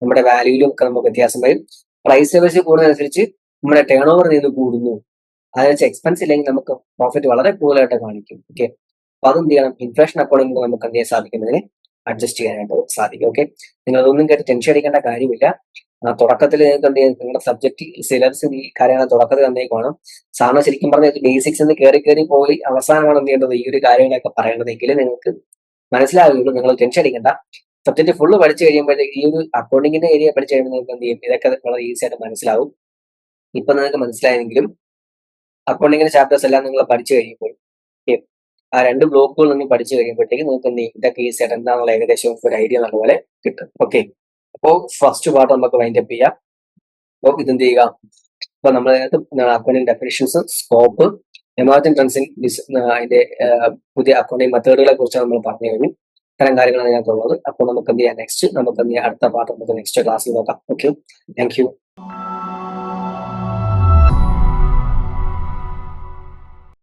നമ്മുടെ വാല്യൂയിലും ഒക്കെ നമുക്ക് വ്യത്യാസം വരും. പ്രൈസ് ലെവൽസ് കൂടുന്നതനുസരിച്ച് നമ്മുടെ ടേൺ ഓവർ കൂടുന്നു. അതിനനുസരിച്ച് എക്സ്പെൻസ് ഇല്ലെങ്കിൽ നമുക്ക് പ്രോഫിറ്റ് വളരെ കൂടുതലായിട്ട് കാണിക്കും. ഓക്കെ, അപ്പൊ അതെന്ത് ചെയ്യണം? ഇൻഫ്ലേഷൻ അക്കൗണ്ടിങ് നമുക്ക് എന്ത് ചെയ്യാൻ സാധിക്കുന്നതിനെ അഡ്ജസ്റ്റ് ചെയ്യാനായിട്ട് സാധിക്കും. ഓക്കെ, നിങ്ങൾ അതൊന്നും കേട്ട് ടെൻഷൻ അടിക്കേണ്ട കാര്യമില്ല. തുടക്കത്തിൽ നിങ്ങൾക്ക് എന്ത് ചെയ്യാം? നിങ്ങളുടെ സബ്ജക്ട് സിലബസ് ഈ കാര്യങ്ങൾ തുടക്കത്തിൽ തന്നേക്കാണ്. സാറിന് ശരിക്കും പറഞ്ഞാൽ ബേസിക്സ് എന്ന് കയറി പോയി അവസാനമാണ് എന്ത് ചെയ്യേണ്ടത്? ഈ ഒരു കാര്യങ്ങളൊക്കെ പറയേണ്ടതെങ്കിൽ നിങ്ങൾക്ക് മനസ്സിലാവുകയുള്ളൂ. നിങ്ങൾ ടെൻഷൻ അടിക്കേണ്ട. സബ്ജക്ട് ഫുള്ള് പഠിച്ചു കഴിയുമ്പോഴത്തേക്ക് ഈ ഒരു അക്കൗണ്ടിങ്ങിന്റെ ഏരിയ പഠിച്ചു കഴിയുമ്പോൾ നിങ്ങൾക്ക് എന്ത് ചെയ്യും? ഇതൊക്കെ വളരെ ഈസി ആയിട്ട് മനസ്സിലാവും. ഇപ്പൊ നിങ്ങൾക്ക് മനസ്സിലായെങ്കിലും അക്കൗണ്ടിങ്ങിന്റെ ചാപ്റ്റേഴ്സ് എല്ലാം നിങ്ങൾ പഠിച്ചു കഴിയുമ്പോൾ ആ 2 ബ്ലോക്കുകൾ നിങ്ങൾ പഠിച്ചു കഴിയുമ്പോഴത്തേക്ക് നിങ്ങൾക്ക് എന്ത് ചെയ്യും? ഇതൊക്കെ ഈസി ആയിട്ട് എന്താണെന്നുള്ള ഏകദേശം ഒരു ഐഡിയ നല്ലപോലെ കിട്ടും. ഓക്കെ, അപ്പോ ഫസ്റ്റ് പാർട്ട് നമുക്ക് വൈൻഡ് അപ്പ് ചെയ്യാം. അപ്പോൾ ഇതെന്ത് ചെയ്യുക? അപ്പൊ നമ്മൾ accounting definitions, scope, emerging trends, അതിന്റെ പുതിയ അക്കൗണ്ടിങ് മെത്തേഡുകളെ കുറിച്ച് നമ്മൾ പറഞ്ഞു കഴിഞ്ഞു. ഇത്തരം കാര്യങ്ങളാണ് ഇതിനകത്തുള്ളത്. അപ്പോൾ നമുക്ക് എന്ത് ചെയ്യാം? നെക്സ്റ്റ് നമുക്ക് എന്ത് ചെയ്യാം? അടുത്ത പാർട്ട് നമുക്ക് നെക്സ്റ്റ് ക്ലാസ്സിൽ നോക്കാം. Okay, thank you.